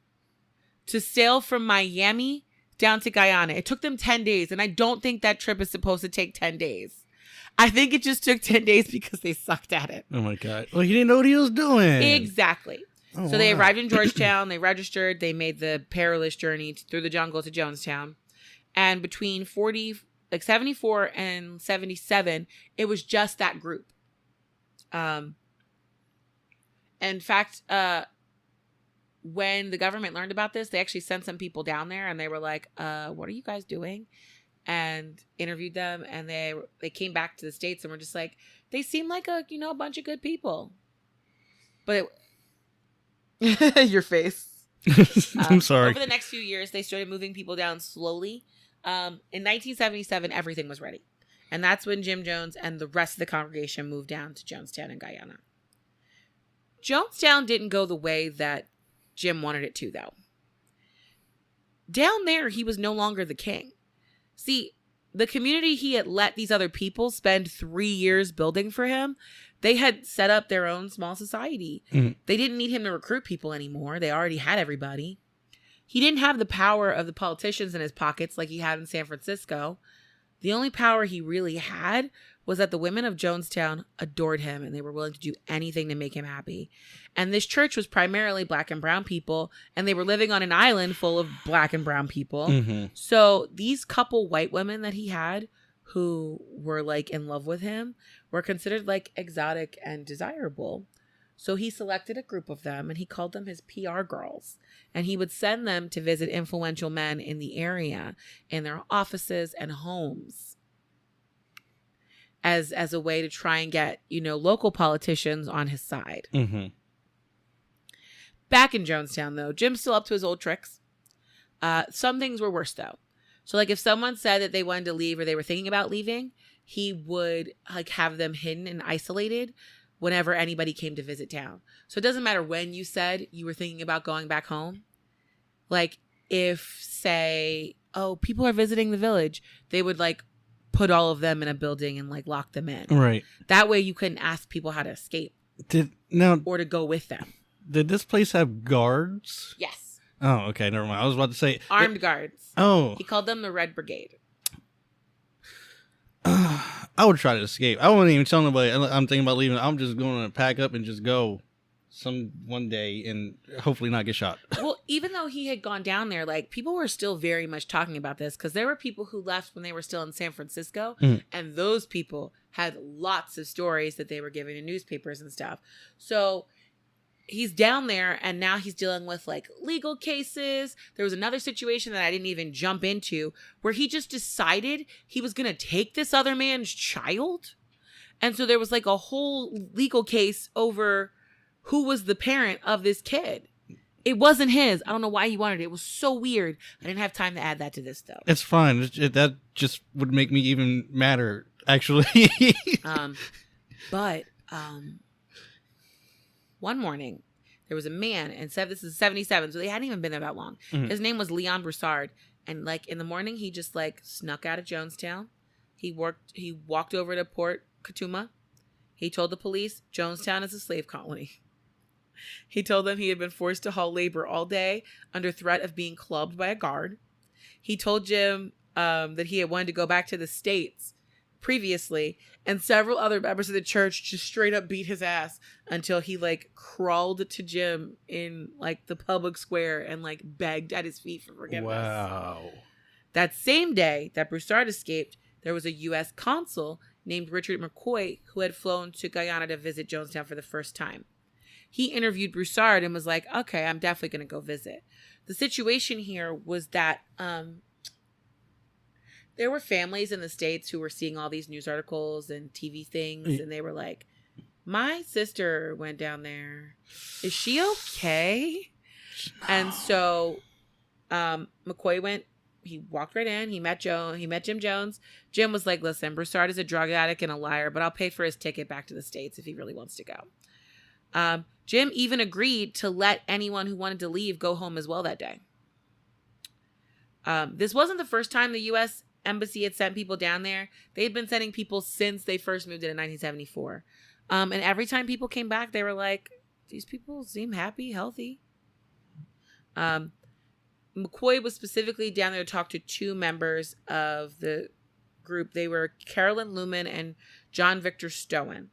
to sail from Miami down to Guyana. It took them 10 days. And I don't think that trip is supposed to take 10 days. I think it just took 10 days because they sucked at it. Oh my God. Well, he didn't know what he was doing. Exactly. Oh, so they arrived in Georgetown. They registered. They made the perilous journey through the jungle to Jonestown. And between 74 and 77, it was just that group. In fact, when the government learned about this, they actually sent some people down there and they were like, what are you guys doing? And interviewed them, and they came back to the States and were just like, they seem like a bunch of good people. But your face. I'm sorry. Over the next few years, they started moving people down slowly. In 1977, everything was ready. And that's when Jim Jones and the rest of the congregation moved down to Jonestown in Guyana. Jonestown didn't go the way that Jim wanted it to, though. Down there, he was no longer the king. See, the community he had let these other people spend 3 years building for him, they had set up their own small society. Mm-hmm. They didn't need him to recruit people anymore. They already had everybody. He didn't have the power of the politicians in his pockets like he had in San Francisco. The only power he really had was that the women of Jonestown adored him and they were willing to do anything to make him happy. And this church was primarily black and brown people, and they were living on an island full of black and brown people. Mm-hmm. So these couple white women that he had who were like in love with him were considered like exotic and desirable. So he selected a group of them and he called them his PR girls. And he would send them to visit influential men in the area in their offices and homes as a way to try and get, local politicians on his side. Mm-hmm. Back in Jonestown, though, Jim's still up to his old tricks. Some things were worse, though. So, like, if someone said that they wanted to leave or they were thinking about leaving, he would, like, have them hidden and isolated whenever anybody came to visit town. So it doesn't matter when you said you were thinking about going back home. Like, if, say, people are visiting the village, they would, like, put all of them in a building and, like, lock them in. Right. That way you couldn't ask people how to escape. Or to go with them. Did this place have guards? Yes. Oh, okay. Never mind. I was about to say... Armed guards. Oh. He called them the Red Brigade. I would try to escape. I wouldn't even tell nobody I'm thinking about leaving. I'm just going to pack up and just go one day and hopefully not get shot. Well, even though he had gone down there, like, people were still very much talking about this because there were people who left when they were still in San Francisco, and those people had lots of stories that they were giving to newspapers and stuff. So he's down there and now he's dealing with like legal cases. There was another situation that I didn't even jump into where he just decided he was going to take this other man's child. And so there was like a whole legal case over who was the parent of this kid. It wasn't his. I don't know why he wanted it. It was so weird. I didn't have time to add that to this though. It's fine. That just would make me even madder, actually. But one morning, there was a man, and said this is 77, so they hadn't even been there that long. Mm-hmm. His name was Leon Broussard, and like in the morning, he just like snuck out of Jonestown. He walked over to Port Katuma. He told the police Jonestown is a slave colony. He told them he had been forced to haul labor all day under threat of being clubbed by a guard. He told Jim that he had wanted to go back to the States, previously, and several other members of the church just straight up beat his ass until he like crawled to Jim in like the public square and like begged at his feet for forgiveness. Wow. That same day that Broussard escaped, there was a U.S. consul named Richard McCoy who had flown to Guyana to visit Jonestown for the first time. He interviewed Broussard and was like, okay, I'm definitely going to go visit. The situation here was that there were families in the States who were seeing all these news articles and TV things, and they were like, my sister went down there. Is she okay? And so McCoy went. He walked right in. He met Jim Jones. Jim was like, listen, Broussard is a drug addict and a liar, but I'll pay for his ticket back to the States if he really wants to go. Jim even agreed to let anyone who wanted to leave go home as well that day. This wasn't the first time the U.S. Embassy had sent people down there. They'd been sending people since they first moved in 1974. And every time people came back, they were like, these people seem happy, healthy. McCoy was specifically down there to talk to two members of the group. They were Carolyn Luman and John Victor Stowen,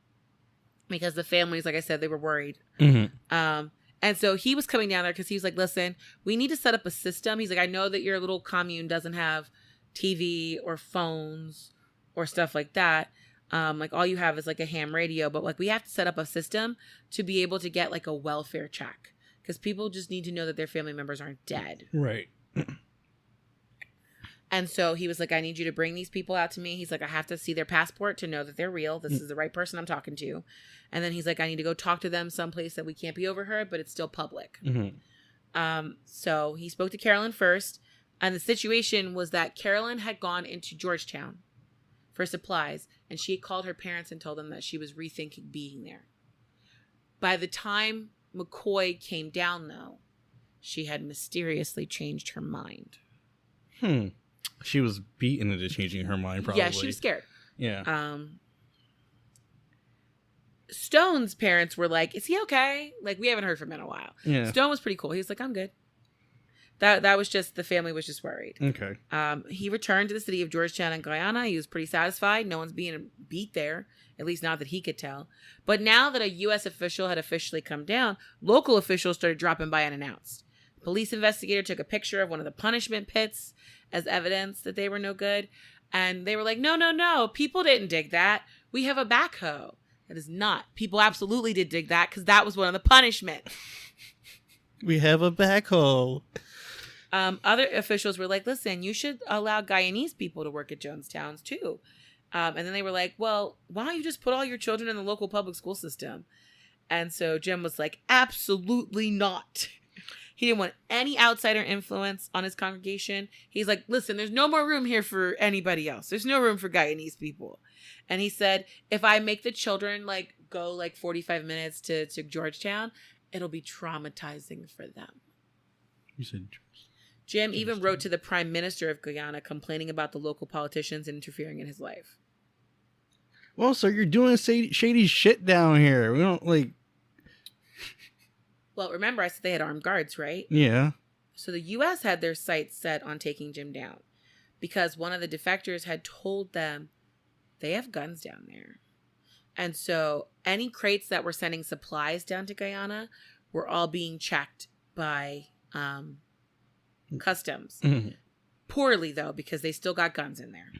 because the families, like I said, they were worried. Mm-hmm. And so he was coming down there because he was like, listen, we need to set up a system. He's like, I know that your little commune doesn't have TV or phones or stuff like that. Like all you have is like a ham radio, but like we have to set up a system to be able to get like a welfare check. Because people just need to know that their family members aren't dead. Right. And so he was like, I need you to bring these people out to me. He's like, I have to see their passport to know that they're real. This is the right person I'm talking to. And then he's like, I need to go talk to them someplace that we can't be overheard, but it's still public. Mm-hmm. So he spoke to Carolyn first. And the situation was that Carolyn had gone into Georgetown for supplies. And she had called her parents and told them that she was rethinking being there. By the time McCoy came down, though, she had mysteriously changed her mind. She was beaten into changing her mind, probably. Yeah, she was scared. Yeah. Stone's parents were like, is he okay? Like, we haven't heard from him in a while. Yeah. Stone was pretty cool. He was like, I'm good. That was just, the family was just worried. Okay. He returned to the city of Georgetown in Guyana. He was pretty satisfied. No one's being beat there, at least not that he could tell. But now that a U.S. official had officially come down, local officials started dropping by unannounced. A police investigator took a picture of one of the punishment pits as evidence that they were no good. And they were like, no, people didn't dig that. We have a backhoe. That is not. People absolutely did dig that because that was one of the punishments. We have a backhoe. Other officials were like, listen, you should allow Guyanese people to work at Jonestown too. And then they were like, well, why don't you just put all your children in the local public school system? And so Jim was like, absolutely not. He didn't want any outsider influence on his congregation. He's like, listen, there's no more room here for anybody else. There's no room for Guyanese people. And he said, if I make the children like go like 45 minutes to Georgetown, it'll be traumatizing for them. You said Jim even wrote to the Prime Minister of Guyana complaining about the local politicians interfering in his life. Well, sir, you're doing shady shit down here. We don't like... Well, remember I said they had armed guards, right? Yeah. So the U.S. had their sights set on taking Jim down because one of the defectors had told them they have guns down there. And so any crates that were sending supplies down to Guyana were all being checked by customs. Mm-hmm. Poorly, though, because they still got guns in there.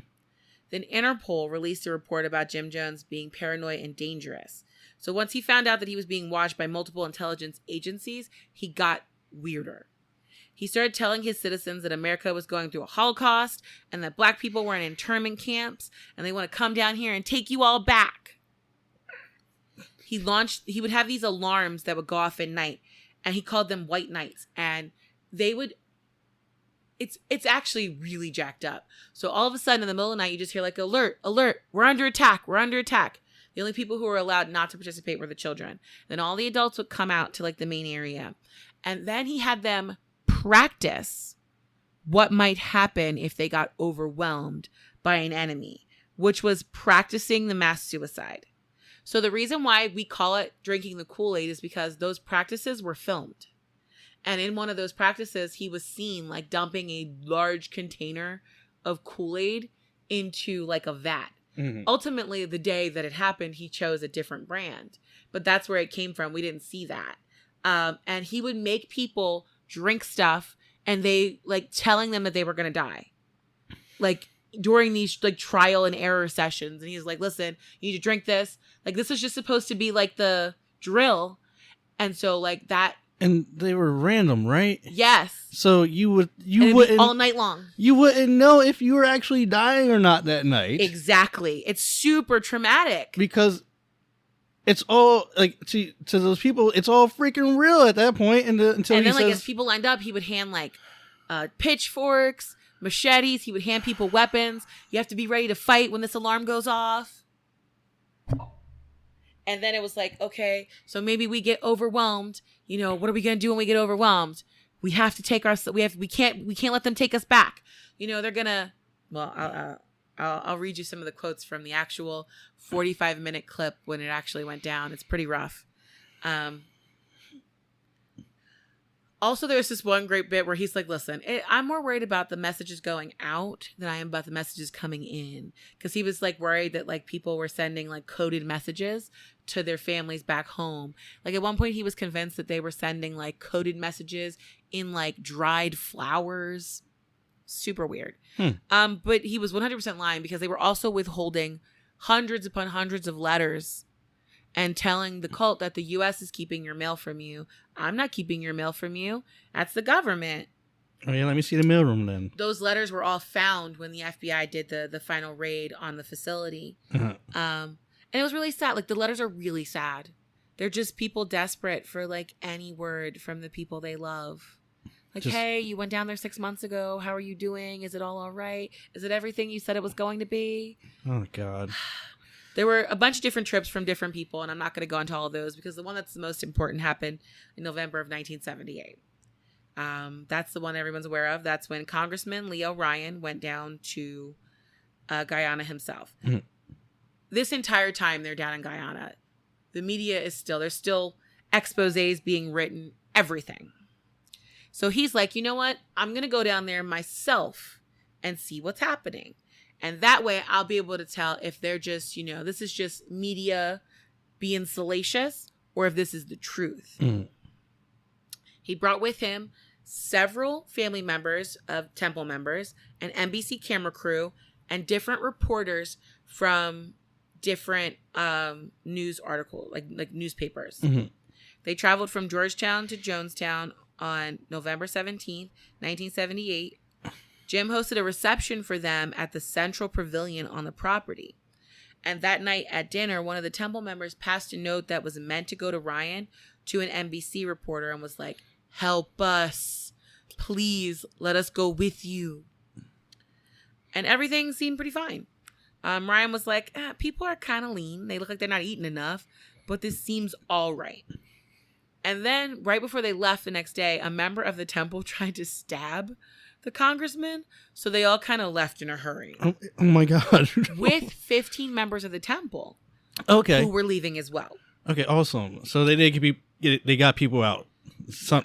Then Interpol released a report about Jim Jones being paranoid and dangerous. So once he found out that he was being watched by multiple intelligence agencies, he got weirder. He started telling his citizens that America was going through a Holocaust and that black people were in internment camps and they want to come down here and take you all back. He would have these alarms that would go off at night, and he called them white nights, and they would, it's actually really jacked up. So all of a sudden in the middle of the night, you just hear like, alert, alert, we're under attack, we're under attack. The only people who were allowed not to participate were the children. Then all the adults would come out to like the main area. And then he had them practice what might happen if they got overwhelmed by an enemy, which was practicing the mass suicide. So the reason why we call it drinking the Kool-Aid is because those practices were filmed. And in one of those practices, he was seen like dumping a large container of Kool-Aid into like a vat. Ultimately, the day that it happened, he chose a different brand. But that's where it came from. We didn't see that. And he would make people drink stuff and they like telling them that they were going to die. Like during these like trial and error sessions. And he's like, listen, you need to drink this. Like this is just supposed to be like the drill. And so like that. And they were random, right? Yes. So you wouldn't all night long. You wouldn't know if you were actually dying or not that night. Exactly. It's super traumatic because it's all like to those people. It's all freaking real at that point. Until then, like as people lined up, he would hand like pitchforks, machetes. He would hand people weapons. You have to be ready to fight when this alarm goes off. And then it was like, okay, so maybe we get overwhelmed. You know, what are we going to do when we get overwhelmed? We have to take we can't let them take us back. You know, they're going to, well, I'll read you some of the quotes from the actual 45-minute clip when it actually went down. It's pretty rough. Also, there's this one great bit where he's like, listen, I'm more worried about the messages going out than I am about the messages coming in. Because he was like worried that like people were sending like coded messages to their families back home. Like at one point he was convinced that they were sending like coded messages in like dried flowers. Super weird. But he was 100% lying because they were also withholding hundreds upon hundreds of letters and telling the cult that the U.S. is keeping your mail from you. I'm not keeping your mail from you. That's the government. Oh, yeah, let me see the mailroom then. Those letters were all found when the FBI did the final raid on the facility. And it was really sad. Like, the letters are really sad. They're just people desperate for, like, any word from the people they love. Like, hey, you went down there 6 months ago. How are you doing? Is it all right? Is it everything you said it was going to be? Oh, God. There were a bunch of different trips from different people, and I'm not going to go into all of those because the one that's the most important happened in November of 1978. That's the one everyone's aware of. That's when Congressman Leo Ryan went down to Guyana himself. Mm-hmm. This entire time they're down in Guyana, the media is there's still exposés being written, everything. So he's like, you know what? I'm going to go down there myself and see what's happening. And that way I'll be able to tell if they're just, this is just media being salacious or if this is the truth. Mm. He brought with him several family members of Temple members, an NBC camera crew, and different reporters from different news articles, like newspapers. Mm-hmm. They traveled from Georgetown to Jonestown on November 17th, 1978. Jim hosted a reception for them at the Central Pavilion on the property. And that night at dinner, one of the Temple members passed a note that was meant to go to Ryan to an NBC reporter and was like, help us. Please let us go with you. And everything seemed pretty fine. Ryan was like, people are kind of lean. They look like they're not eating enough, but this seems all right. And then right before they left the next day, a member of the Temple tried to stab the congressman, so they all kind of left in a hurry. Oh my God. With 15 members of the Temple. Okay. Who were leaving as well. Okay, awesome. So they got people out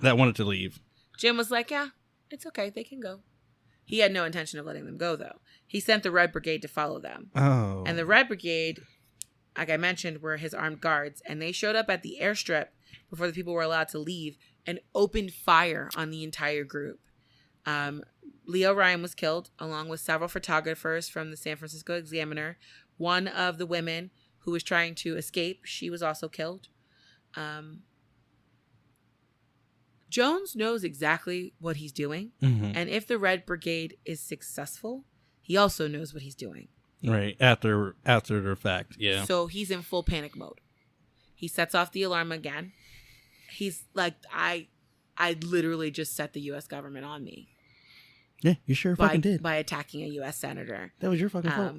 that wanted to leave. Jim was like, yeah, it's okay. They can go. He had no intention of letting them go, though. He sent the Red Brigade to follow them. Oh. And the Red Brigade, like I mentioned, were his armed guards, and they showed up at the airstrip before the people were allowed to leave and opened fire on the entire group. Leo Ryan was killed, along with several photographers from the San Francisco Examiner. One of the women who was trying to escape, she was also killed. Jones knows exactly what he's doing. Mm-hmm. And if the Red Brigade is successful, he also knows what he's doing. Right. After the fact. Yeah. So he's in full panic mode. He sets off the alarm again. He's like, I literally just set the U.S. government on me. Yeah, you sure fucking did. By attacking a U.S. senator. That was your fucking fault.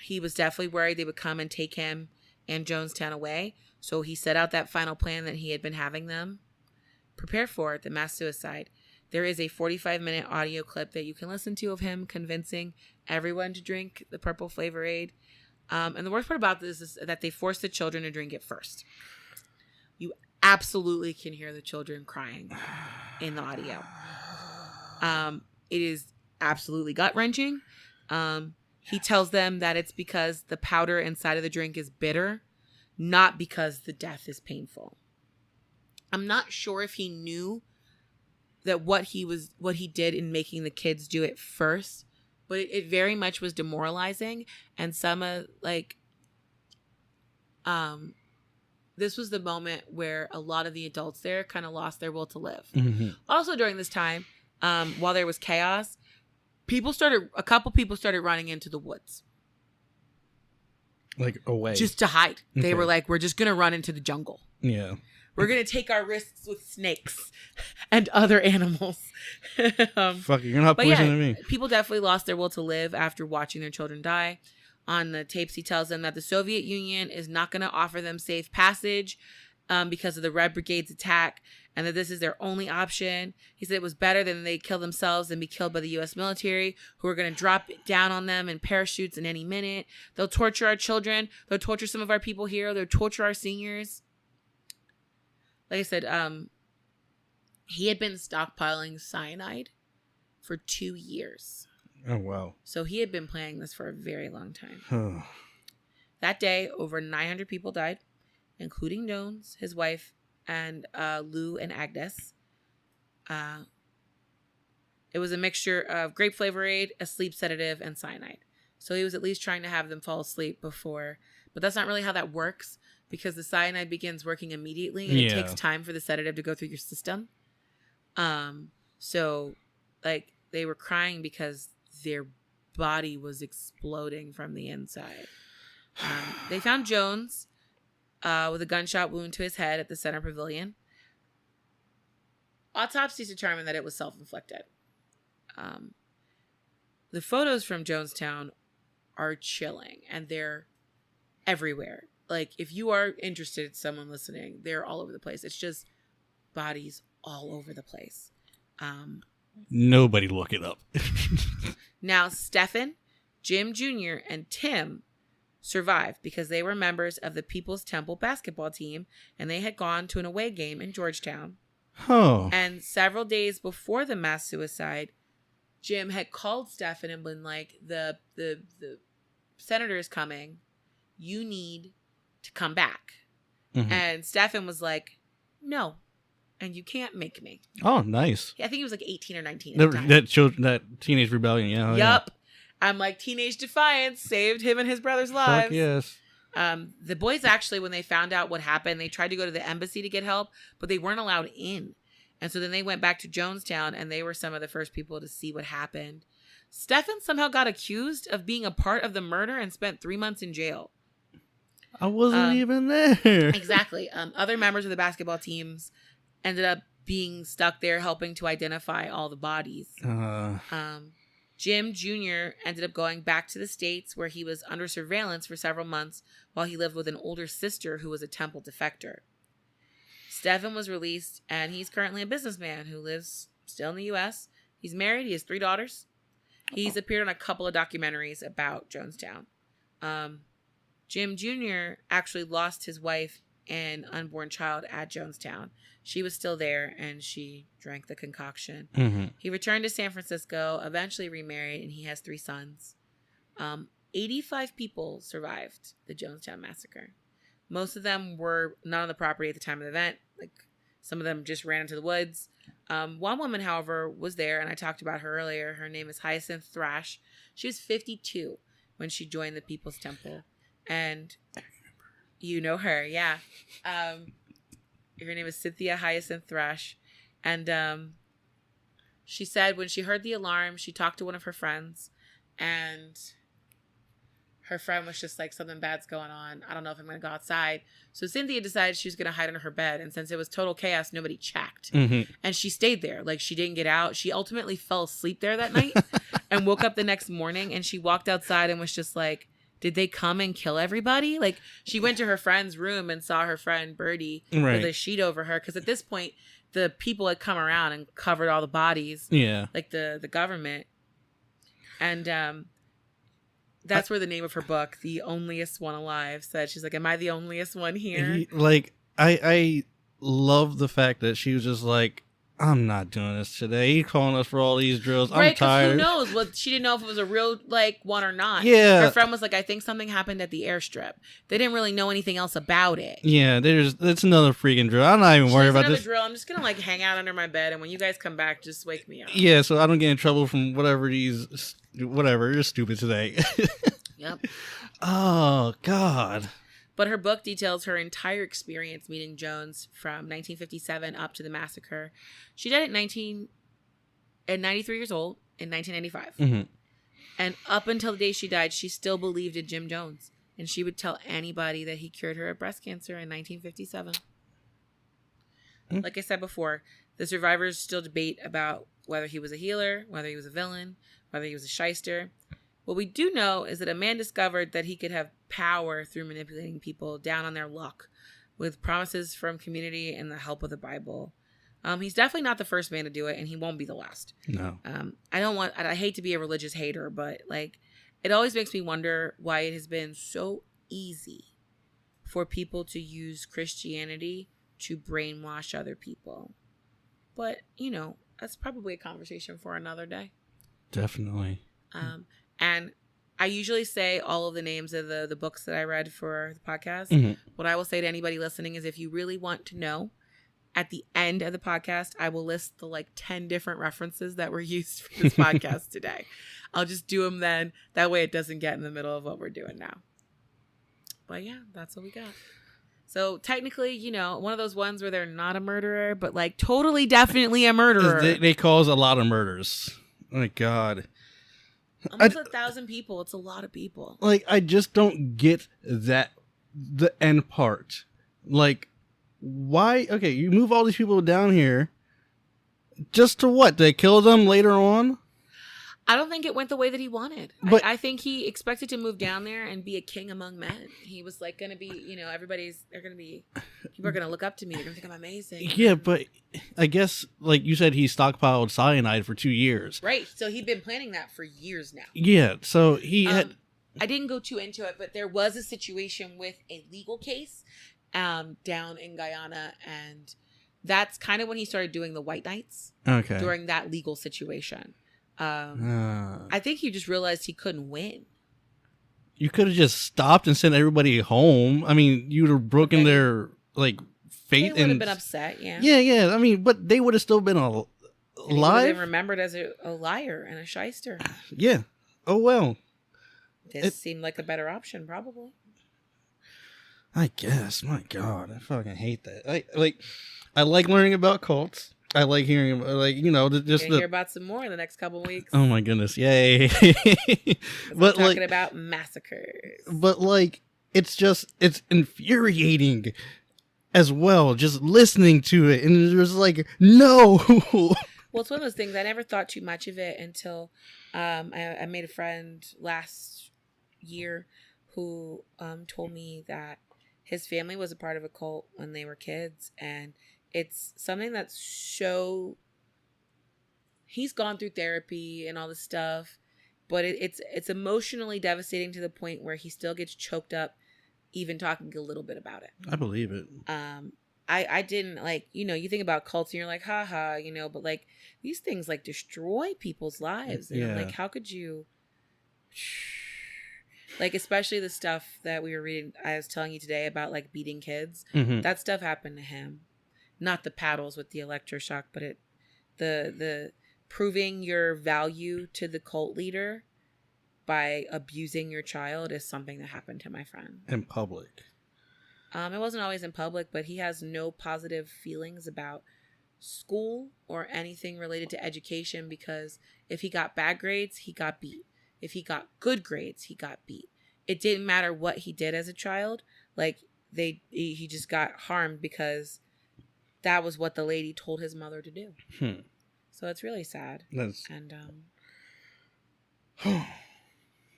He was definitely worried they would come and take him and Jonestown away. So he set out that final plan that he had been having them prepare for, the mass suicide. There is a 45-minute audio clip that you can listen to of him convincing everyone to drink the purple flavor aid. And the worst part about this is that they forced the children to drink it first. You absolutely can hear the children crying in the audio. It is absolutely gut-wrenching. He tells them that it's because the powder inside of the drink is bitter, not because the death is painful. I'm not sure if he knew that what he did in making the kids do it first, but it very much was demoralizing. And this was the moment where a lot of the adults there kind of lost their will to live. Mm-hmm. Also during this time, while there was chaos, a couple people started running into the woods. Like away. Just to hide. Okay. They were like, we're just going to run into the jungle. Yeah. We're going to take our risks with snakes and other animals. Fuck it, you're not poisoning me. People definitely lost their will to live after watching their children die. On the tapes, he tells them that the Soviet Union is not going to offer them safe passage because of the Red Brigade's attack, and that this is their only option. He said it was better than they kill themselves and be killed by the U.S. military, who are going to drop down on them in parachutes in any minute. They'll torture our children. They'll torture some of our people here. They'll torture our seniors. Like I said, he had been stockpiling cyanide for 2 years. Oh, wow. So he had been planning this for a very long time. That day, over 900 people died, including Jones, his wife, and Lou and Agnes. It was a mixture of grape flavor aid, a sleep sedative, and cyanide. So he was at least trying to have them fall asleep before. But that's not really how that works, because the cyanide begins working immediately, and it takes time for the sedative to go through your system. So, like, they were crying because their body was exploding from the inside. They found Jones with a gunshot wound to his head at the center pavilion. Autopsies determined that it was self-inflicted. The photos from Jonestown are chilling, and they're everywhere. Like, if you are interested, someone listening, they're all over the place. It's just bodies all over the place. Nobody look it up. Now, Stephen, Jim Jr., and Tim survived because they were members of the People's Temple basketball team, and they had gone to an away game in Georgetown. Oh. And several days before the mass suicide, Jim had called Stephen and been like, the senator is coming. You need to come back. Mm-hmm. And Stephen was like, no. And you can't make me. Oh, nice. I think he was like 18 or 19 at the time. That teenage rebellion, yeah. Yup. Yeah. I'm like, teenage defiance saved him and his brother's lives. Fuck yes. The boys actually, when they found out what happened, they tried to go to the embassy to get help, but they weren't allowed in. And so then they went back to Jonestown, and they were some of the first people to see what happened. Stephen somehow got accused of being a part of the murder and spent 3 months in jail. I wasn't even there. Exactly. Other members of the basketball teams ended up being stuck there helping to identify all the bodies. Jim Jr. ended up going back to the States, where he was under surveillance for several months while he lived with an older sister who was a Temple defector. Stephen was released, and he's currently a businessman who lives still in the U.S. He's married. He has 3 daughters. He's appeared on a couple of documentaries about Jonestown. Jim Jr. actually lost his wife and unborn child at Jonestown. She was still there, and she drank the concoction. Mm-hmm. He returned to San Francisco, eventually remarried, and he has 3 sons. 85 people survived the Jonestown massacre. Most of them were not on the property at the time of the event. Like, some of them just ran into the woods. One woman, however, was there, and I talked about her earlier. Her name is Hyacinth Thrash. She was 52 when she joined the People's Temple. And you know her, yeah. Her name is Cynthia Hyacinth Thrash. And she said when she heard the alarm, she talked to one of her friends, and her friend was just like, something bad's going on. I don't know if I'm going to go outside. So Cynthia decided she was going to hide under her bed. And since it was total chaos, nobody checked. Mm-hmm. And she stayed there. Like, she didn't get out. She ultimately fell asleep there that night and woke up the next morning. And she walked outside and was just like, did they come and kill everybody? Like, she went to her friend's room and saw her friend Birdie with a sheet over her. Because at this point, the people had come around and covered all the bodies. Yeah. Like the government. And that's where the name of her book, The Onlyest One Alive, said. She's like, am I the onlyest one here? Like, I love the fact that she was just like, I'm not doing this today. He's calling us for all these drills. Right, I'm tired. Who knows? Well, she didn't know if it was a real one or not. Yeah. Her friend was like, I think something happened at the airstrip. They didn't really know anything else about it. Yeah, it's another freaking drill. I'm not even worried about this. Drill. I'm just gonna hang out under my bed, and when you guys come back, just wake me up. Yeah, so I don't get in trouble from whatever. You're stupid today. Yep. Oh God. But her book details her entire experience meeting Jones from 1957 up to the massacre. She died at 93 years old in 1995. Mm-hmm. And up until the day she died, she still believed in Jim Jones. And she would tell anybody that he cured her of breast cancer in 1957. Mm-hmm. Like I said before, the survivors still debate about whether he was a healer, whether he was a villain, whether he was a shyster. What we do know is that a man discovered that he could have power through manipulating people down on their luck with promises from community and the help of the Bible. He's definitely not the first man to do it, and he won't be the last. No. I hate to be a religious hater, but it always makes me wonder why it has been so easy for people to use Christianity to brainwash other people. But, that's probably a conversation for another day. Definitely. And I usually say all of the names of the books that I read for the podcast. Mm-hmm. What I will say to anybody listening is if you really want to know, at the end of the podcast, I will list the 10 different references that were used for this podcast today. I'll just do them then. That way it doesn't get in the middle of what we're doing now. But yeah, that's what we got. So technically, one of those ones where they're not a murderer, but totally definitely a murderer. They cause a lot of murders. Oh my God. Almost 1,000 people. It's a lot of people. I just don't get the end part. Why? Okay, you move all these people down here. Just to what? They kill them later on? I don't think it went the way that he wanted. But I think he expected to move down there and be a king among men. He was going to be, people are going to look up to me. They're going to think I'm amazing. Yeah, but I guess, you said, he stockpiled cyanide for 2 years. Right. So he'd been planning that for years now. Yeah. So he had. I didn't go too into it, but there was a situation with a legal case down in Guyana. And that's kind of when he started doing the White Nights. Okay. During that legal situation. I think he just realized he couldn't win. You could have just stopped and sent everybody home. I mean, you would have broken their faith. They would have been upset. Yeah. Yeah. I mean, but they would have still been alive. He would have been remembered as a liar and a shyster. Yeah. Oh well. This seemed like a better option, probably. I guess. My God, I fucking hate that. I like learning about cults. I like hearing, hear about some more in the next couple weeks. Oh my goodness, yay! But talking about massacres. But it's infuriating as well. Just listening to it, and there's no. Well, it's one of those things. I never thought too much of it until I made a friend last year who told me that his family was a part of a cult when they were kids, and it's something that's he's gone through therapy and all this stuff, but it's emotionally devastating to the point where he still gets choked up even talking a little bit about it. I believe it. I didn't you think about cults and you're like, haha, but these things destroy people's lives. And yeah. how could you, especially the stuff that we were reading, I was telling you today about beating kids. Mm-hmm. That stuff happened to him. Not the paddles with the electroshock, but the proving your value to the cult leader by abusing your child is something that happened to my friend. In public. It wasn't always in public, but he has no positive feelings about school or anything related to education because if he got bad grades, he got beat. If he got good grades, he got beat. It didn't matter what he did as a child. He just got harmed because that was what the lady told his mother to do. So it's really sad. And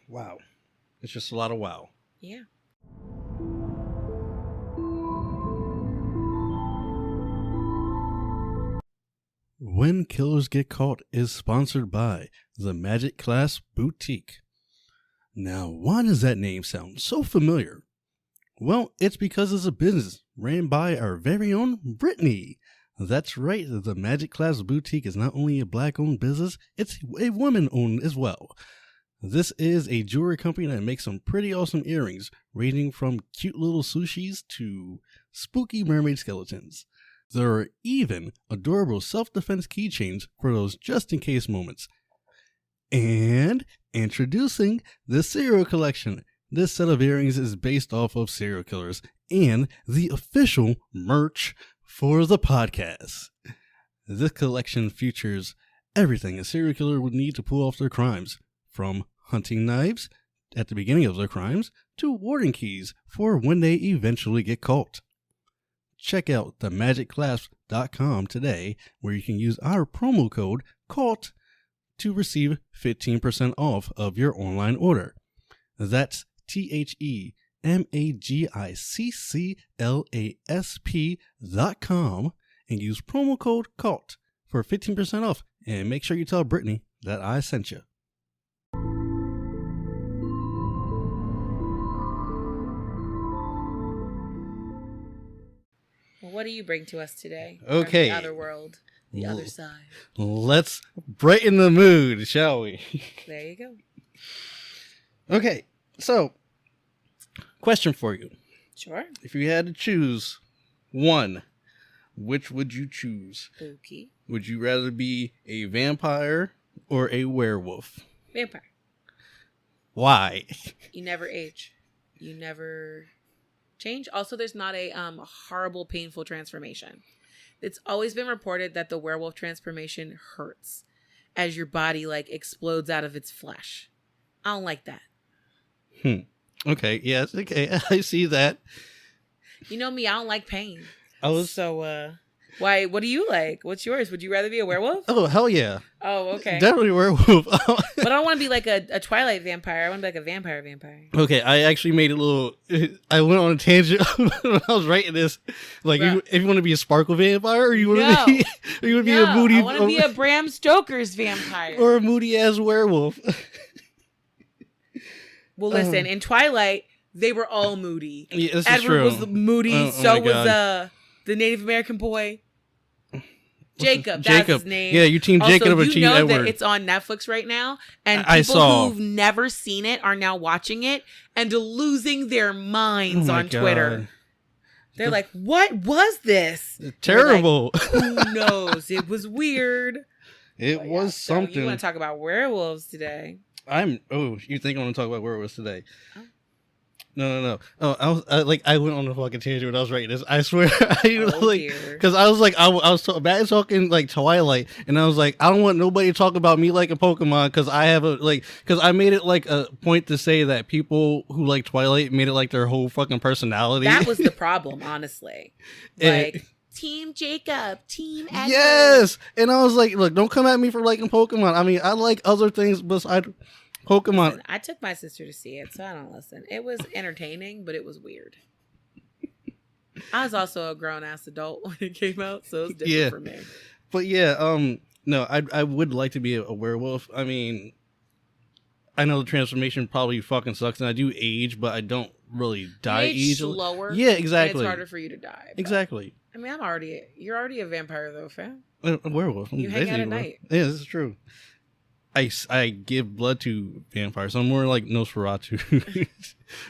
wow. It's just a lot of wow. Yeah. When Killers Get Caught is sponsored by the Magic Class Boutique. Now, why does that name sound so familiar? Well, it's because it's a business ran by our very own Brittany. That's right, the Magic Class Boutique is not only a black-owned business, it's a woman-owned as well. This is a jewelry company that makes some pretty awesome earrings, ranging from cute little sushis to spooky mermaid skeletons. There are even adorable self-defense keychains for those just-in-case moments. And introducing the Serial Collection. This set of earrings is based off of serial killers and the official merch for the podcast. This collection features everything a serial killer would need to pull off their crimes, from hunting knives at the beginning of their crimes to warning keys for when they eventually get caught. Check out themagicclasp.com today, where you can use our promo code CAUGHT to receive 15% off of your online order. That's THEMAGICCLASP.com and use promo code CAUGHT for 15% off. And make sure you tell Brittany that I sent you. What do you bring to us today? Okay. From the other world, the other side. Let's brighten the mood, shall we? There you go. Okay, so, question for you. Sure. If you had to choose one, which would you choose? Okay. Would you rather be a vampire or a werewolf? Vampire. Why? You never age. You never change. Also, there's not a horrible, painful transformation. It's always been reported that the werewolf transformation hurts as your body explodes out of its flesh. I don't like that. Okay, yes, okay, I see that. You know me, I don't like pain. So, why? What do you like? What's yours? Would you rather be a werewolf? Oh, hell yeah. Oh, okay. Definitely a werewolf. But I don't want to be like a Twilight vampire. I want to be like a vampire. Okay, I actually made a little, I went on a tangent when I was writing this. If you want to be a sparkle vampire, or you want to be, or you want to be a moody, I want to be a Bram Stoker's vampire. Or a moody ass werewolf. Well, listen, in Twilight, they were all moody. Yeah, this Edward is true. was moody. So was the Native American boy. Jacob, that's his name. Yeah, you team Jacob or you team know Edward. that it's on Netflix right now, and I people saw. who've never seen it are now watching it and losing their minds on Twitter. They're like, "What was this?" Terrible. Like, who knows? It was weird. It was something. You want to talk about werewolves today? You think I want to talk about werewolves today? Oh. No. Oh, I went on a fucking tangent when I was writing this. I swear, because I was bad talking Twilight, and I was like, I don't want nobody to talk about me like a Pokemon, because I have because I made it a point to say that people who like Twilight made it their whole fucking personality. That was the problem, honestly. Team Jacob, Team Edward. Yes, and I was like, look, don't come at me for liking Pokemon. I mean, I like other things besides Pokemon. Listen, I took my sister to see it, so I don't listen. It was entertaining, but it was weird. I was also a grown-ass adult when it came out, so it was different for me. But yeah, no, I would like to be a werewolf. I mean, I know the transformation probably fucking sucks, and I do age, but I don't really die easily. Slower. Yeah, exactly. And it's harder for you to die. But, exactly. I mean, you're already a vampire though, fam. A werewolf. You hang out at night. Yeah, this is true. I give blood to vampires. I'm more like Nosferatu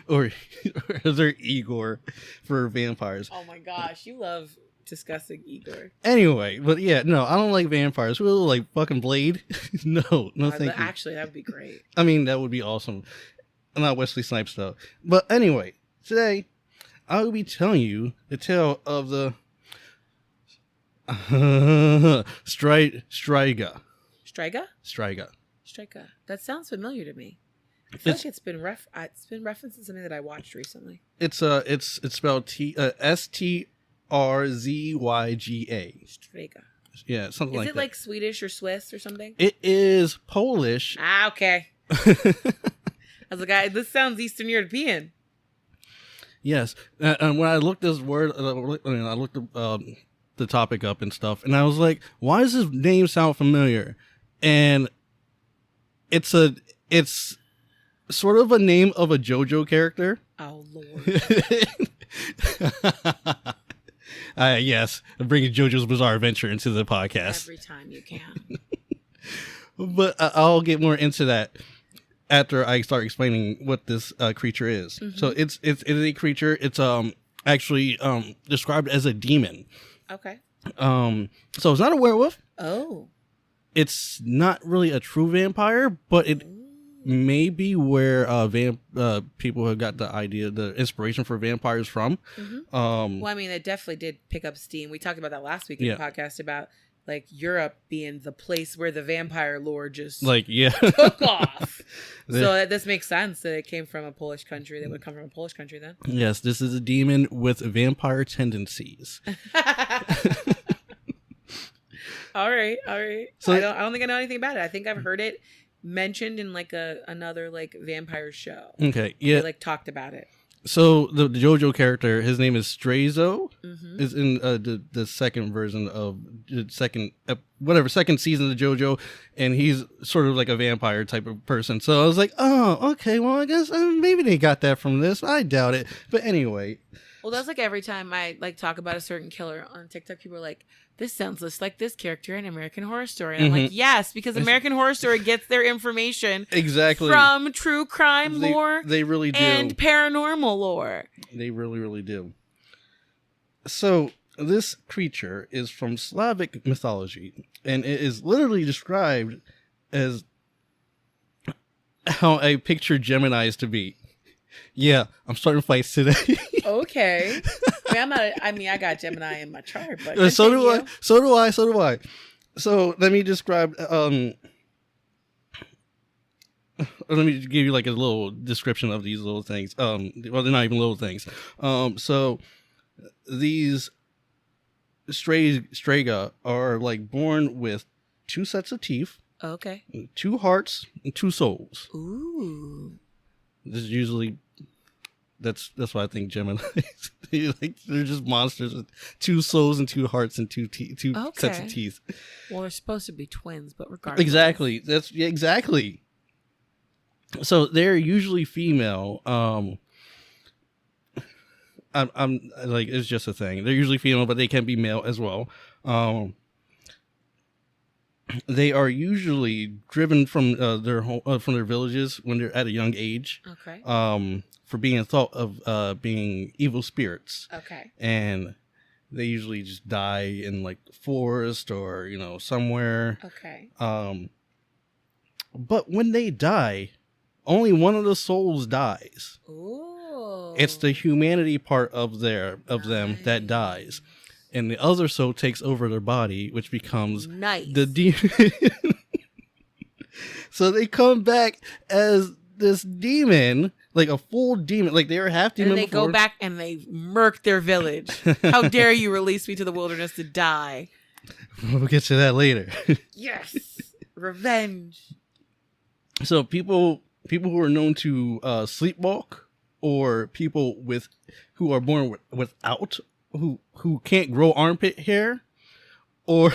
or is there Igor for vampires? Oh my gosh, you love discussing Igor. Anyway, but yeah, no, I don't like vampires. Who like fucking Blade? no, thank you. Actually, that would be great. I mean, that would be awesome. I'm not Wesley Snipes though. But anyway, today I will be telling you the tale of the Striga. Striga? Striga. That sounds familiar to me. I feel like it's been referenced in something that I watched recently. It's spelled Strzyga. Striga. Yeah, something like that. Is it like Swedish or Swiss or something? It is Polish. Ah, okay. I was like, this sounds Eastern European. Yes, and when I looked this word, I looked the topic up and stuff, and I was like, why does this name sound familiar? And it's sort of a name of a JoJo character. Oh Lord. Yes, bringing JoJo's Bizarre Adventure into the podcast. Every time you can. But I'll get more into that after I start explaining what this creature is. Mm-hmm. So it's a creature. It's actually described as a demon. Okay. So it's not a werewolf. Oh. It's not really a true vampire, but it may be where people have got the idea, the inspiration for vampires from. Mm-hmm. Well, I mean, it definitely did pick up steam. We talked about that last week in the podcast about like Europe being the place where the vampire lore just took off. So this makes sense that it came from a Polish country. That would come from a Polish country then. Yes, this is a demon with vampire tendencies. All right. So I don't think I know anything about it. I think I've heard it mentioned in like another like vampire show. Okay, yeah. They like talked about it. So the JoJo character, his name is Strazo, Mm-hmm. is in the second version of the second season of JoJo, and he's sort of like a vampire type of person. So I was like, oh, okay, well I guess maybe they got that from this. I doubt it, but anyway. Well, that's like every time I like talk about a certain killer on TikTok, people are like, this sounds just like this character in American Horror Story. And I'm like, yes, because American Horror Story gets their information from true crime lore. They really do. And paranormal lore. They really, really do. So this creature is from Slavic mythology, and it is literally described as how I picture Geminis to be. Yeah, I'm starting fights today. Okay. I got Gemini in my chart, but so do I. So let me describe. Let me give you like a little description of these little things. Well, they're not even little things. So these strega are like born with 2 sets of teeth. Okay. 2 hearts and 2 souls. Ooh. This is usually. That's why I think Geminis. They're just monsters with 2 souls and 2 hearts and 2 sets of teeth. Well, they're supposed to be twins, but regardless. Exactly. Exactly. So they're usually female. I'm like, it's just a thing. They're usually female, but they can be male as well. They are usually driven from their home, from their villages when they're at a young age. Okay. For being thought of being evil spirits. Okay. And they usually just die in like the forest or somewhere. Okay. But when they die, only one of the souls dies. Ooh. It's the humanity part of them that dies. And the other soul takes over their body, which becomes the demon. So they come back as this demon, like a full demon, like they were half demon. And they go back and they murk their village. How dare you release me to the wilderness to die? We'll get to that later. Yes, revenge. So people who are known to sleepwalk, or people who are born without. Who can't grow armpit hair, or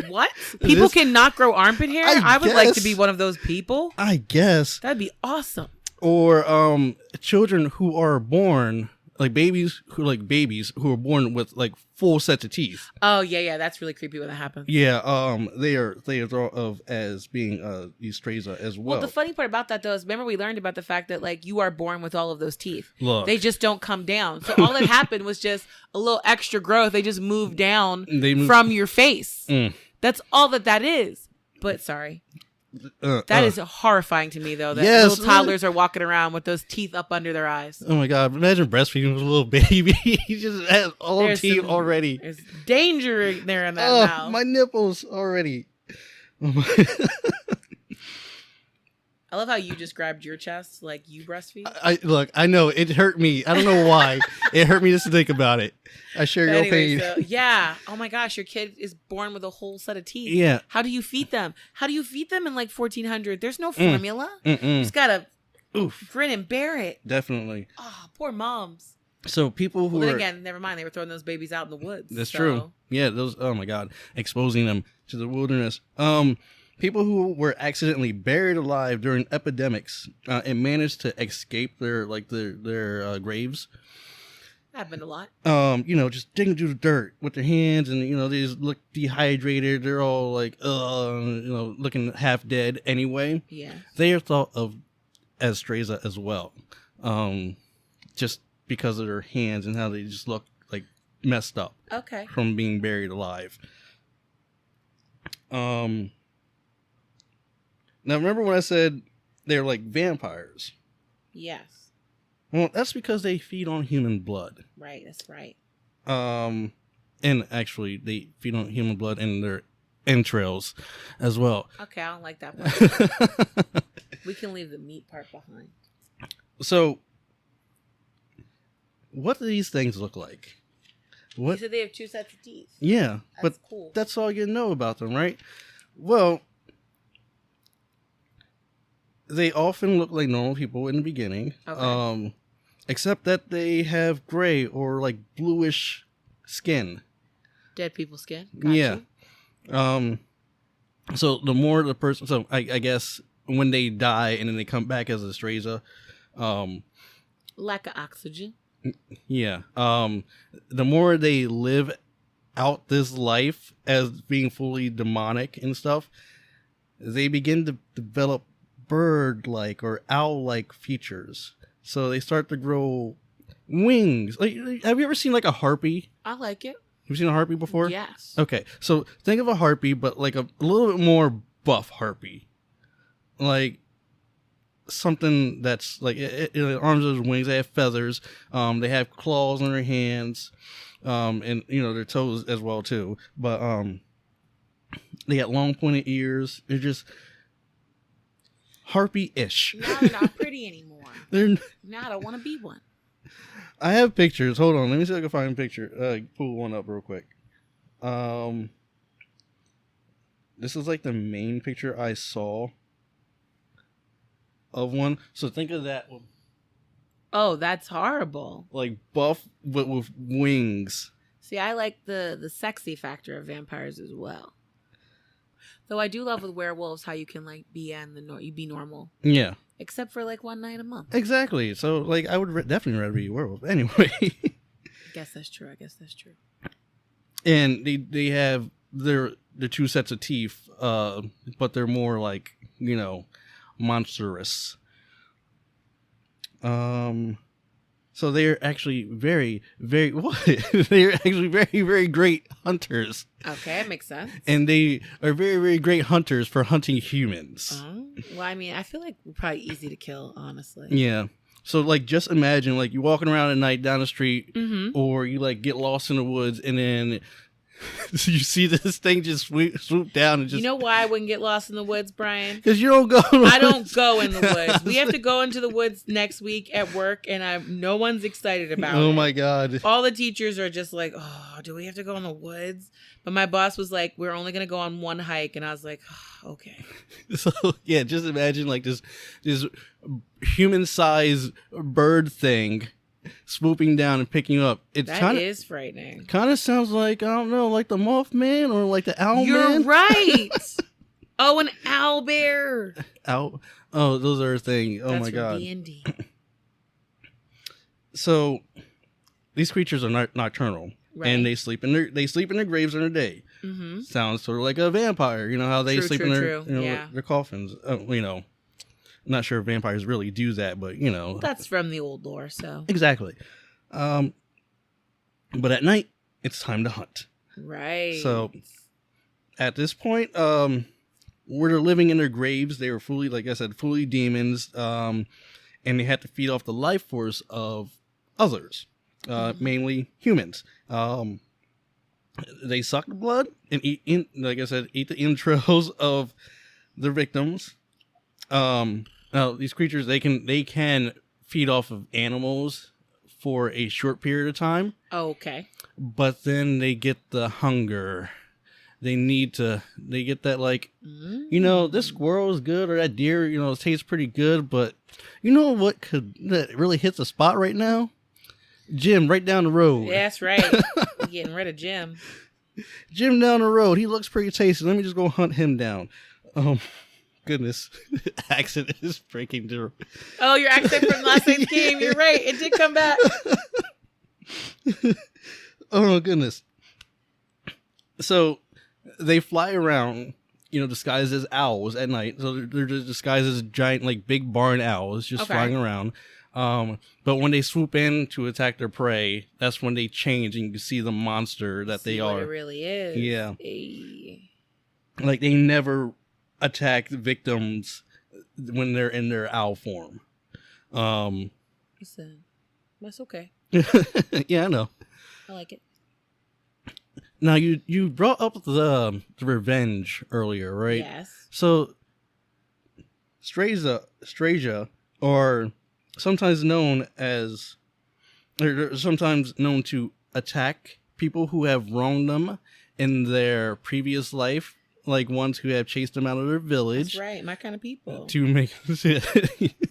what? People cannot grow armpit hair? I would like to be one of those people. I guess that'd be awesome. Or children who are born like babies who are born with like full sets of teeth. Oh yeah, that's really creepy when that happens. Yeah, they are thought of as being these Strega as well. Well, the funny part about that though is, remember we learned about the fact that like you are born with all of those teeth. Look, they just don't come down. So all that happened was just a little extra growth. They just moved down from your face. That's all that is. But sorry. That is horrifying to me, though, that little toddlers are walking around with those teeth up under their eyes. Oh, my God. Imagine breastfeeding with a little baby. He just has all the teeth already. There's danger there in that mouth. My nipples already. I love how you just grabbed your chest like you breastfeed. Look, I know. It hurt me. I don't know why. It hurt me just to think about it. I share your pain. So, yeah. Oh, my gosh. Your kid is born with a whole set of teeth. Yeah. How do you feed them? How do you feed them in like 1400? There's no formula. You just got to grin and bear it. Definitely. Oh, poor moms. So people who then again, never mind. They were throwing those babies out in the woods. That's true. Yeah. Those. Oh, my God. Exposing them to the wilderness. People who were accidentally buried alive during epidemics and managed to escape their graves. Happened a lot. Just digging through the dirt with their hands, and they just look dehydrated. They're all like, looking half dead anyway. Yeah. They are thought of as Streza as well, just because of their hands and how they just look like messed up. Okay. From being buried alive. Now remember when I said they're like vampires? Yes. Well, that's because they feed on human blood. Right, that's right. And actually, they feed on human blood and their entrails as well. Okay, I don't like that part. We can leave the meat part behind. So, what do these things look like? What? You said they have 2 sets of teeth. Yeah, that's cool. That's all you know about them, right? Well, they often look like normal people in the beginning. Okay. Except that they have gray or like bluish skin. Dead people's skin? Yeah. So the more the person, so I guess when they die and then they come back as a Streza, lack of oxygen. Yeah. The more they live out this life as being fully demonic and stuff, they begin to develop bird-like or owl-like features. So they start to grow wings. Like, have you ever seen like a harpy? I like it. You've seen a harpy before? Yes. Okay, so think of a harpy, but like a little bit more buff harpy. Like something that's like it arms and wings. They have feathers. They have claws on their hands, and their toes as well too. But they got long pointed ears. They're just harpy-ish. Now they're not pretty anymore. Now I don't want to be one. I have pictures. Hold on. Let me see if I can find a picture. Pull one up real quick. This is like the main picture I saw of one. So think of that one. Oh, that's horrible. Like buff, but with wings. See, I like the sexy factor of vampires as well. Though I do love with werewolves how you can like be you be normal. Yeah. Except for like one night a month. Exactly. So like I would definitely rather be a werewolf anyway. I guess that's true. And they have their 2 sets of teeth, but they're more like monstrous. So they're actually very, very they're actually very, very great hunters. Okay, that makes sense. And they are very, very great hunters for hunting humans. Well, I mean, I feel like we're probably easy to kill, honestly. Yeah. So like, just imagine like you walking around at night down the street, or you like get lost in the woods, and then you see this thing just swoop down and just. You know why I wouldn't get lost in the woods, Brian? Because you don't go. I don't go in the woods. We have to go into the woods next week at work, and no one's excited about it. Oh my God! All the teachers are just like, "Oh, do we have to go in the woods?" But my boss was like, "We're only gonna go on one hike," and I was like, oh, "Okay." So yeah, just imagine like this human-sized bird thing swooping down and picking you up. That is frightening. Kind of sounds like, I don't know, like the Mothman or like the Owlman. You're right. Oh, an owlbear. Oh, those are a thing. Oh, my God. D&D. So these creatures are nocturnal, right. And they sleep in their graves in the day. Mm-hmm. Sounds sort of like a vampire. You know how they sleep in their coffins. I'm not sure if vampires really do that, but that's from the old lore. So exactly. But at night, it's time to hunt. Right. So at this point, where they're living in their graves, they were fully, like I said, fully demons, and they had to feed off the life force of others, mainly humans. They suck the blood and eat the entrails of their victims. Now these creatures, they can feed off of animals for a short period of time. Oh, okay. But then they get the hunger. They get that like, this squirrel is good, or that deer, it tastes pretty good, but that really hits the spot right now? Jim, right down the road. Yeah, that's right. You're getting rid of Jim. Jim down the road. He looks pretty tasty. Let me just go hunt him down. Goodness. Accent is breaking through. Oh, your accent from last night's game. You're right. It did come back. Oh my goodness. So they fly around, disguised as owls at night. So they're just disguised as giant, like big barn owls, just flying around. But when they swoop in to attack their prey, that's when they change, and you can see the monster that they are. It really is. Yeah. Hey. Like they never attack victims when they're in their owl form. Listen, that's okay. Yeah, I know. I like it. Now you brought up the revenge earlier, right? Yes. So Strasia, or sometimes known to attack people who have wronged them in their previous life, like ones who have chased them out of their village. That's right, my kind of people. To make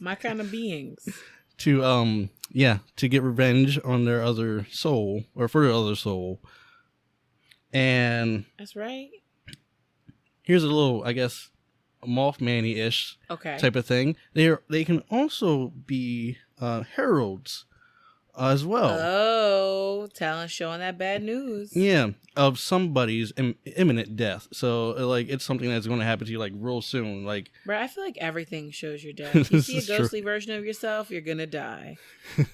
my kind of beings. To get revenge on their other soul, or for their other soul. And that's right. Here's a little, I guess, Mothman-ish type of thing. They can also be heralds as well. Oh, showing that bad news. Yeah, of somebody's imminent death. So, like, it's something that's going to happen to you, like, real soon. Like, bro, I feel like everything shows your death. If you see a ghostly version of yourself, you're gonna die.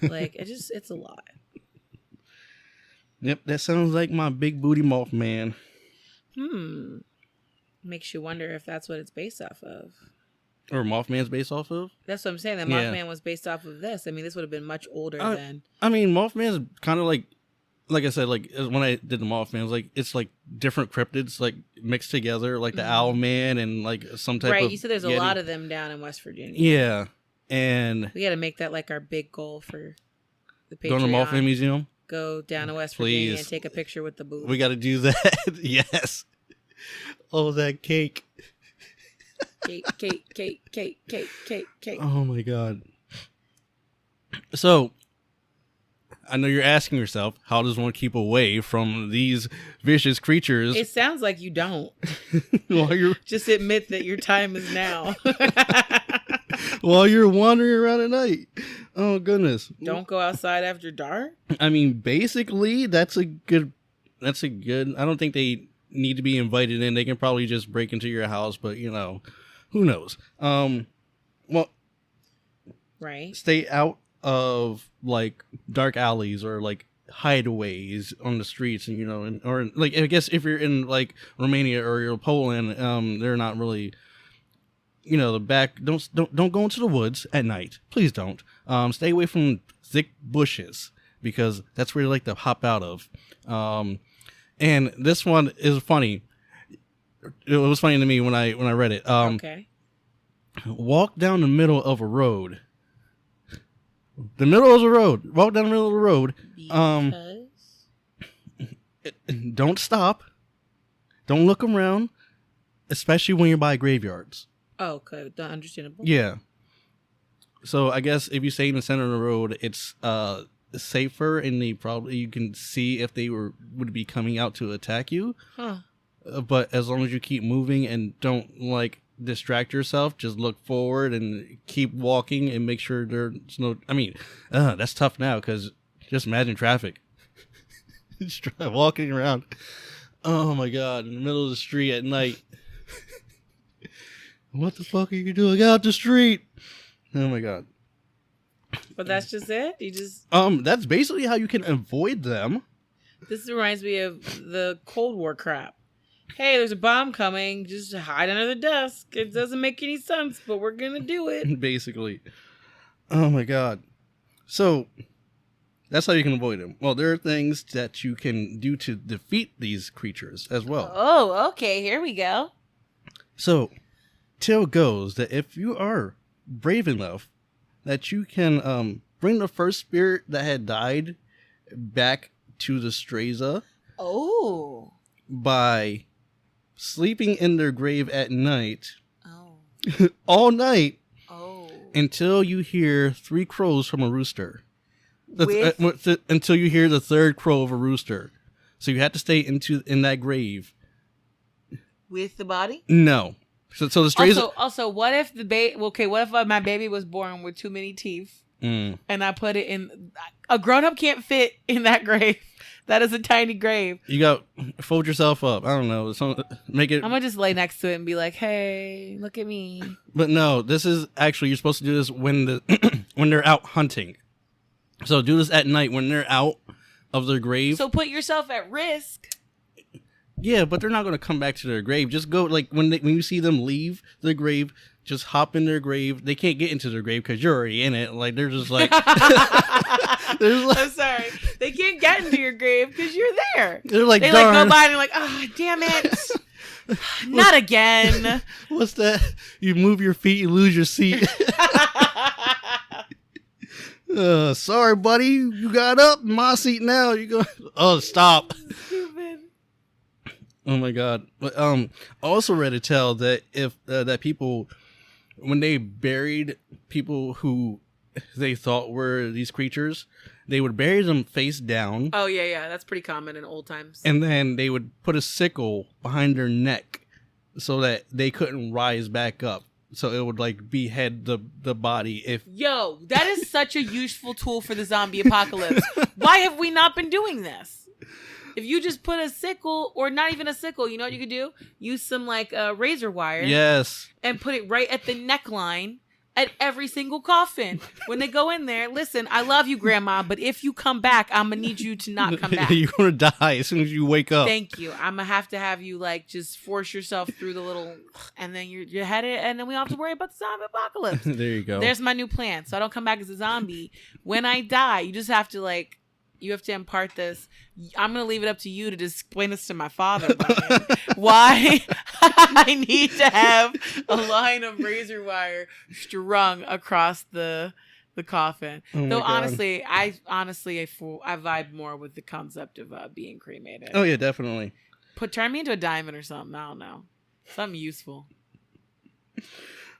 Like, it's a lot. Yep, that sounds like my big booty Mothman. Makes you wonder if that's what it's based off of. Or Mothman's based off of? That's what I'm saying. That Mothman was based off of this. I mean, this would have been much older than... I mean, Mothman's kind of like I said, like, when I did the Mothman, it's like different cryptids, like, mixed together, like the Owl Man and, like, some type of... Right, you said there's a lot of them down in West Virginia. Yeah, and... We got to make that, like, our big goal for the Patreon. Go to the Mothman Museum? Go down to West Virginia and take a picture with the booth. We got to do that. Yes. Oh, that cake. Cake. Oh my God. So, I know you're asking yourself, how does one keep away from these vicious creatures? It sounds like you don't. While you're just admit that your time is now. While you're wandering around at night. Oh goodness. Don't go outside after dark? I mean, basically, that's a good I don't think they need to be invited in. They can probably just break into your house, but who knows? Well, right. Stay out of like dark alleys or like hideaways on the streets, and or like, I guess if you're in like Romania or you're Poland, they're not really, the back. Don't go into the woods at night. Please don't. Stay away from thick bushes because that's where you like to hop out of. And this one is funny. It was funny to me when I read it. Okay. Walk down the middle of a road. The middle of the road. Walk down the middle of the road. Don't stop. Don't look around, especially when you're by graveyards. Oh, okay. Understandable. Yeah. So I guess if you stay in the center of the road, it's safer, and you can see if they would be coming out to attack you. Huh. But as long as you keep moving and don't like distract yourself, just look forward and keep walking and make sure there's no. I mean, that's tough now because just imagine traffic. Just walking around. Oh my God! In the middle of the street at night. What the fuck are you doing out the street? Oh my God. But that's just it? You just... That's basically how you can avoid them. This reminds me of the Cold War crap. Hey, there's a bomb coming. Just hide under the desk. It doesn't make any sense, but we're going to do it. Basically. Oh my God. So, that's how you can avoid them. Well, there are things that you can do to defeat these creatures as well. Oh, okay. Here we go. So, tale goes that if you are brave enough, that you can bring the first spirit that had died back to the Straza. Oh. By sleeping in their grave at night. Oh. All night. Oh. Until you hear 3 crows from a rooster. Until you hear the 3rd crow of a rooster. So you have to stay in that grave. With the body? No. So the Straza... Also, what if what if my baby was born with too many teeth? Mm. and I put it in. A grown-up can't fit in that grave. That is a tiny grave. You got fold yourself up. I don't know. Make it. I'm gonna just lay next to it and be like, "Hey, look at me." But no, this is actually you're supposed to do this when when they're out hunting. So do this at night when they're out of their grave. So put yourself at risk. Yeah, but they're not going to come back to their grave. Just go when you see them leave their grave, just hop in their grave. They can't get into their grave because you're already in it. Like they're just like, I'm sorry, they can't get into your grave because you're there. They're like, they darn. like go by and they're like, oh damn it, not again. What's that? You move your feet, you lose your seat. Sorry, buddy, you got up in my seat now. You go. Oh, stop. Stupid. Oh my God. But I also read a tale that if that people, when they buried people who they thought were these creatures, they would bury them face down. Oh yeah, that's pretty common in old times. And then they would put a sickle behind their neck so that they couldn't rise back up. So it would like behead the body if. Yo, that is such a useful tool for the zombie apocalypse. Why have we not been doing this? If you just put a sickle, or not even a sickle, you know what you could do? Use some like razor wire. Yes. And put it right at the neckline at every single coffin. When they go in there, listen, I love you, Grandma, but if you come back, I'm going to need you to not come back. You're going to die as soon as you wake up. Thank you. I'm going to have you like just force yourself through the little, and then you're headed, and then we don't have to worry about the zombie apocalypse. There you go. There's my new plan. So I don't come back as a zombie. When I die, you just have to like, you have to impart this. I'm going to leave it up to you to explain this to my father, Brian. Why I need to have a line of razor wire strung across the coffin. Oh Though God. honestly, I vibe more with the concept of being cremated. Oh yeah, definitely. Turn me into a diamond or something. I don't know. Something useful.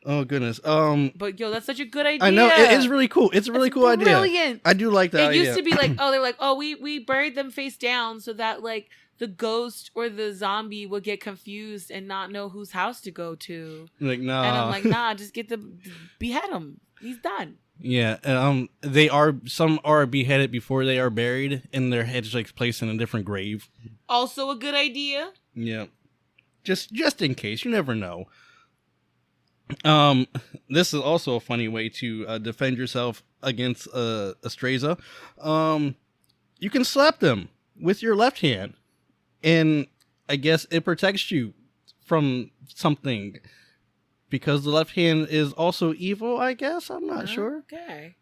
Oh goodness. But yo, that's such a good idea. I know it is really cool. It's a really cool idea. Brilliant. I do like that. It used to be like, oh, they're like, oh, we buried them face down so that like the ghost or the zombie would get confused and not know whose house to go to. Like, nah. And I'm like, nah, just behead him. He's done. Yeah. Some are beheaded before they are buried, and their heads like placed in a different grave. Also a good idea. Yeah. Just in case, you never know. This is also a funny way to defend yourself against Astraza. You can slap them with your left hand, and I guess it protects you from something because the left hand is also evil. I guess I'm not sure. Okay.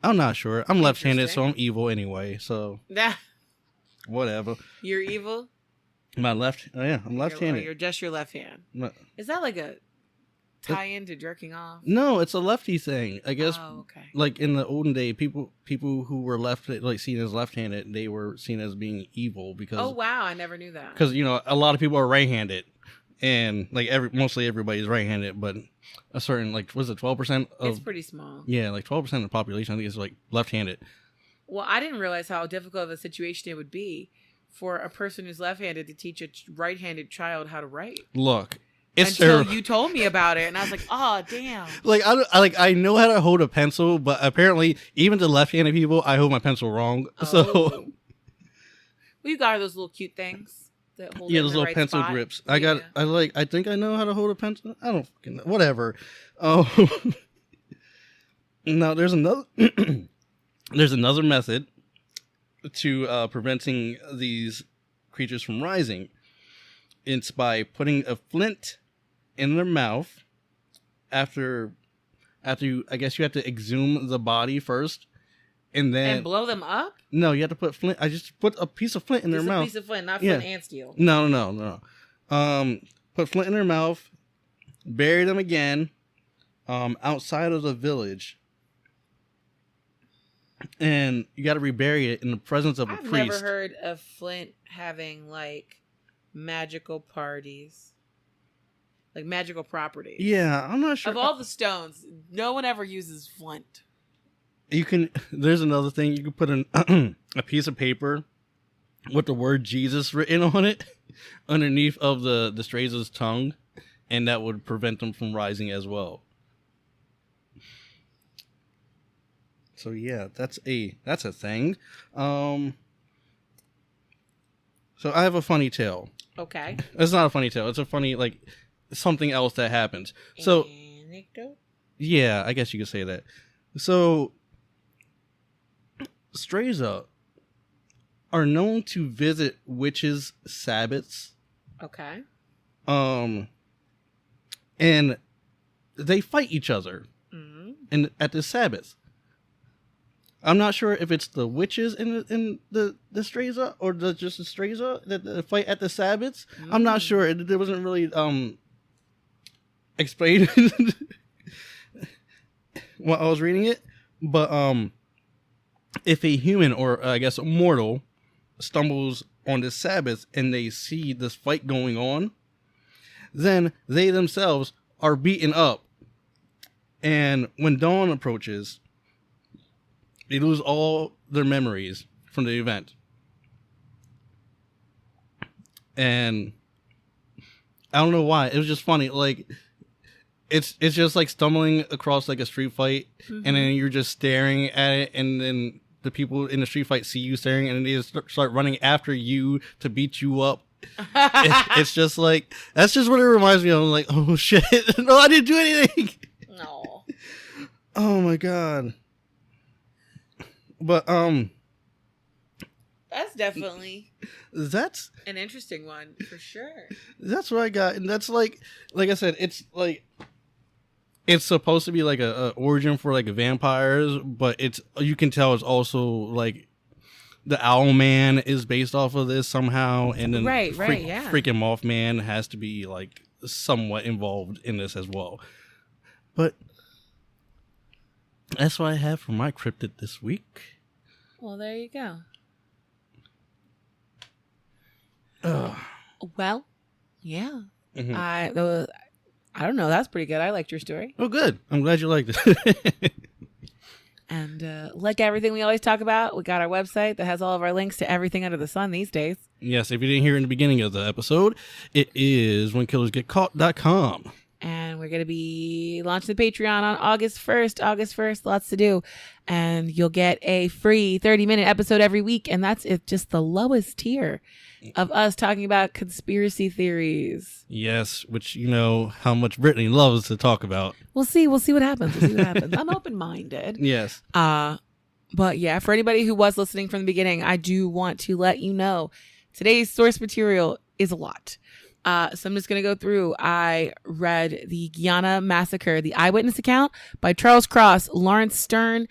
I'm not sure. I'm left-handed, so I'm evil anyway. So Nah. whatever. You're evil. My left. Oh yeah, I'm left-handed. You're just your left hand. No. Is that like a tie into jerking off? No, it's a lefty thing. I guess. Oh, okay. Like in the olden day, people who were seen as left-handed, they were seen as being evil because. Oh wow, I never knew that. Because a lot of people are right-handed, and like mostly everybody's right-handed, but a certain was it 12%? It's pretty small. Yeah, like 12% of the population I think is like left-handed. Well, I didn't realize how difficult of a situation it would be for a person who's left-handed to teach a right-handed child how to write. Look. It's until terrible. You told me about it, and I was like, "Oh, damn!" I know how to hold a pencil, but apparently, even to left-handed people, I hold my pencil wrong. Oh. So, well, you got those little cute things that hold. Yeah, those little pencil spot. grips. I think I know how to hold a pencil. I don't fucking know. Whatever. Oh, now there's another. There's another method to preventing these creatures from rising. It's by putting a flint in their mouth after you, I guess you have to exhume the body first and then blow them up. No, you have to put flint. I just put a piece of flint in their mouth. A piece of flint, not flint and steel. No. Put flint in their mouth, bury them again, outside of the village, and you got to rebury it in the presence of a priest. I've never heard of flint having like magical parties, like magical properties. Yeah, I'm not sure. Of all the stones, no one ever uses flint. There's another thing. You can put a piece of paper with the word Jesus written on it underneath of the Straza's tongue, and that would prevent them from rising as well. So yeah, that's a thing. So I have a funny tale. Okay. It's not a funny tale. It's a funny, like, something else that happens. So anecdote. Yeah, I guess you could say that. So Strayza are known to visit witches' Sabbaths. Okay. And they fight each other at the Sabbath. I'm not sure if it's the witches in the Strayza or just the Strayza that fight at the Sabbaths. I'm not sure. It wasn't really explained while I was reading it. But if a human or I guess a mortal stumbles on the Sabbath and they see this fight going on, then they themselves are beaten up. And when dawn approaches, they lose all their memories from the event. And I don't know why. It was just funny. Like, it's just like stumbling across like a street fight, and then you're just staring at it, and then the people in the street fight see you staring, and then they just start running after you to beat you up. It's just like, that's just what it reminds me of. I'm like, oh shit, no, I didn't do anything. No. Oh my god. But that's definitely an interesting one for sure. That's what I got, and that's like I said, it's like it's supposed to be like a origin for like vampires, but you can tell it's also like the Owl Man is based off of this somehow, and then freaking Mothman has to be like somewhat involved in this as well. But that's what I have for my cryptid this week. Well, there you go. Ugh. Well, yeah. I don't know. That's pretty good. I liked your story. Oh, good. I'm glad you liked it. And like everything we always talk about, we got our website that has all of our links to everything under the sun these days. Yes, if you didn't hear in the beginning of the episode, it is whenkillersgetcaught.com. And we're going to be launching the Patreon on August 1st. Lots to do. And you'll get a free 30-minute episode every week. And that's just the lowest tier of us talking about conspiracy theories. Yes, which you know how much Brittany loves to talk about. We'll see what happens. I'm open-minded. Yes. But yeah, for anybody who was listening from the beginning, I do want to let you know today's source material is a lot. So I'm just going to go through. I read the Guyana Massacre, the eyewitness account by Charles Cross, Lawrence Stern,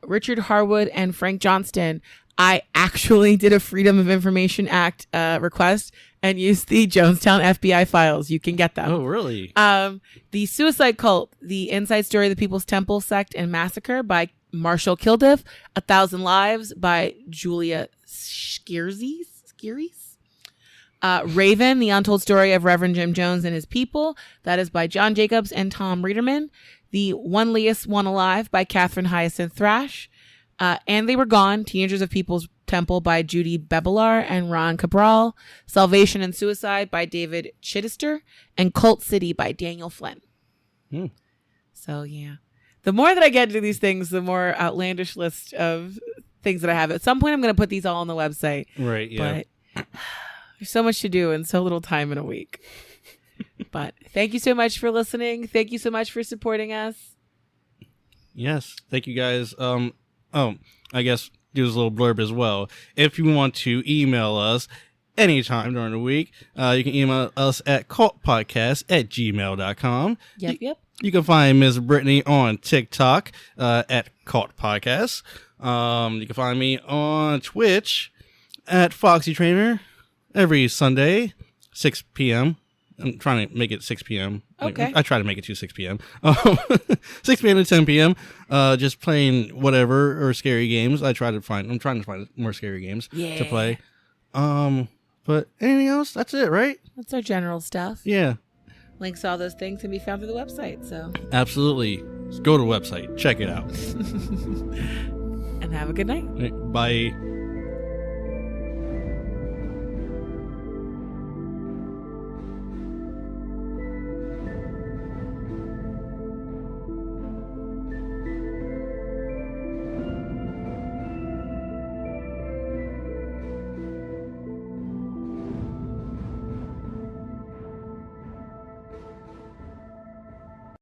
Richard Harwood, and Frank Johnston. I actually did a Freedom of Information Act request and used the Jonestown FBI files. You can get them. Oh, really? The Suicide Cult, the Inside Story of the People's Temple Sect and Massacre by Marshall Kilduff. 1,000 Lives by Julia Skieries. Raven, the Untold Story of Reverend Jim Jones and His People. That is by John Jacobs and Tom Reederman. The One Leas, One Alive by Catherine Hyacinth Thrash. And They Were Gone, Teenagers of People's Temple by Judy Bebelar and Ron Cabral. Salvation and Suicide by David Chittister. And Cult City by Daniel Flynn. So, yeah. The more that I get into these things, the more outlandish list of things that I have. At some point, I'm going to put these all on the website. Right, yeah. But there's so much to do and so little time in a week. But thank you so much for listening. Thank you so much for supporting us. Yes. Thank you guys. I guess do this little blurb as well. If you want to email us anytime during the week, you can email us at cultpodcast@gmail.com. Yep. You can find Miss Brittany on TikTok at Cult Podcast. You can find me on Twitch at Foxy Trainer every Sunday, 6 p.m. I'm trying to make it 6 p.m. Okay. I try to make it to 6 p.m. 6 p.m. to 10 p.m. Just playing whatever or scary games. I'm trying to find more scary games to play. But anything else? That's it, right? That's our general stuff. Yeah. Links to all those things can be found through the website. So absolutely. Just go to the website. Check it out. And have a good night. Bye.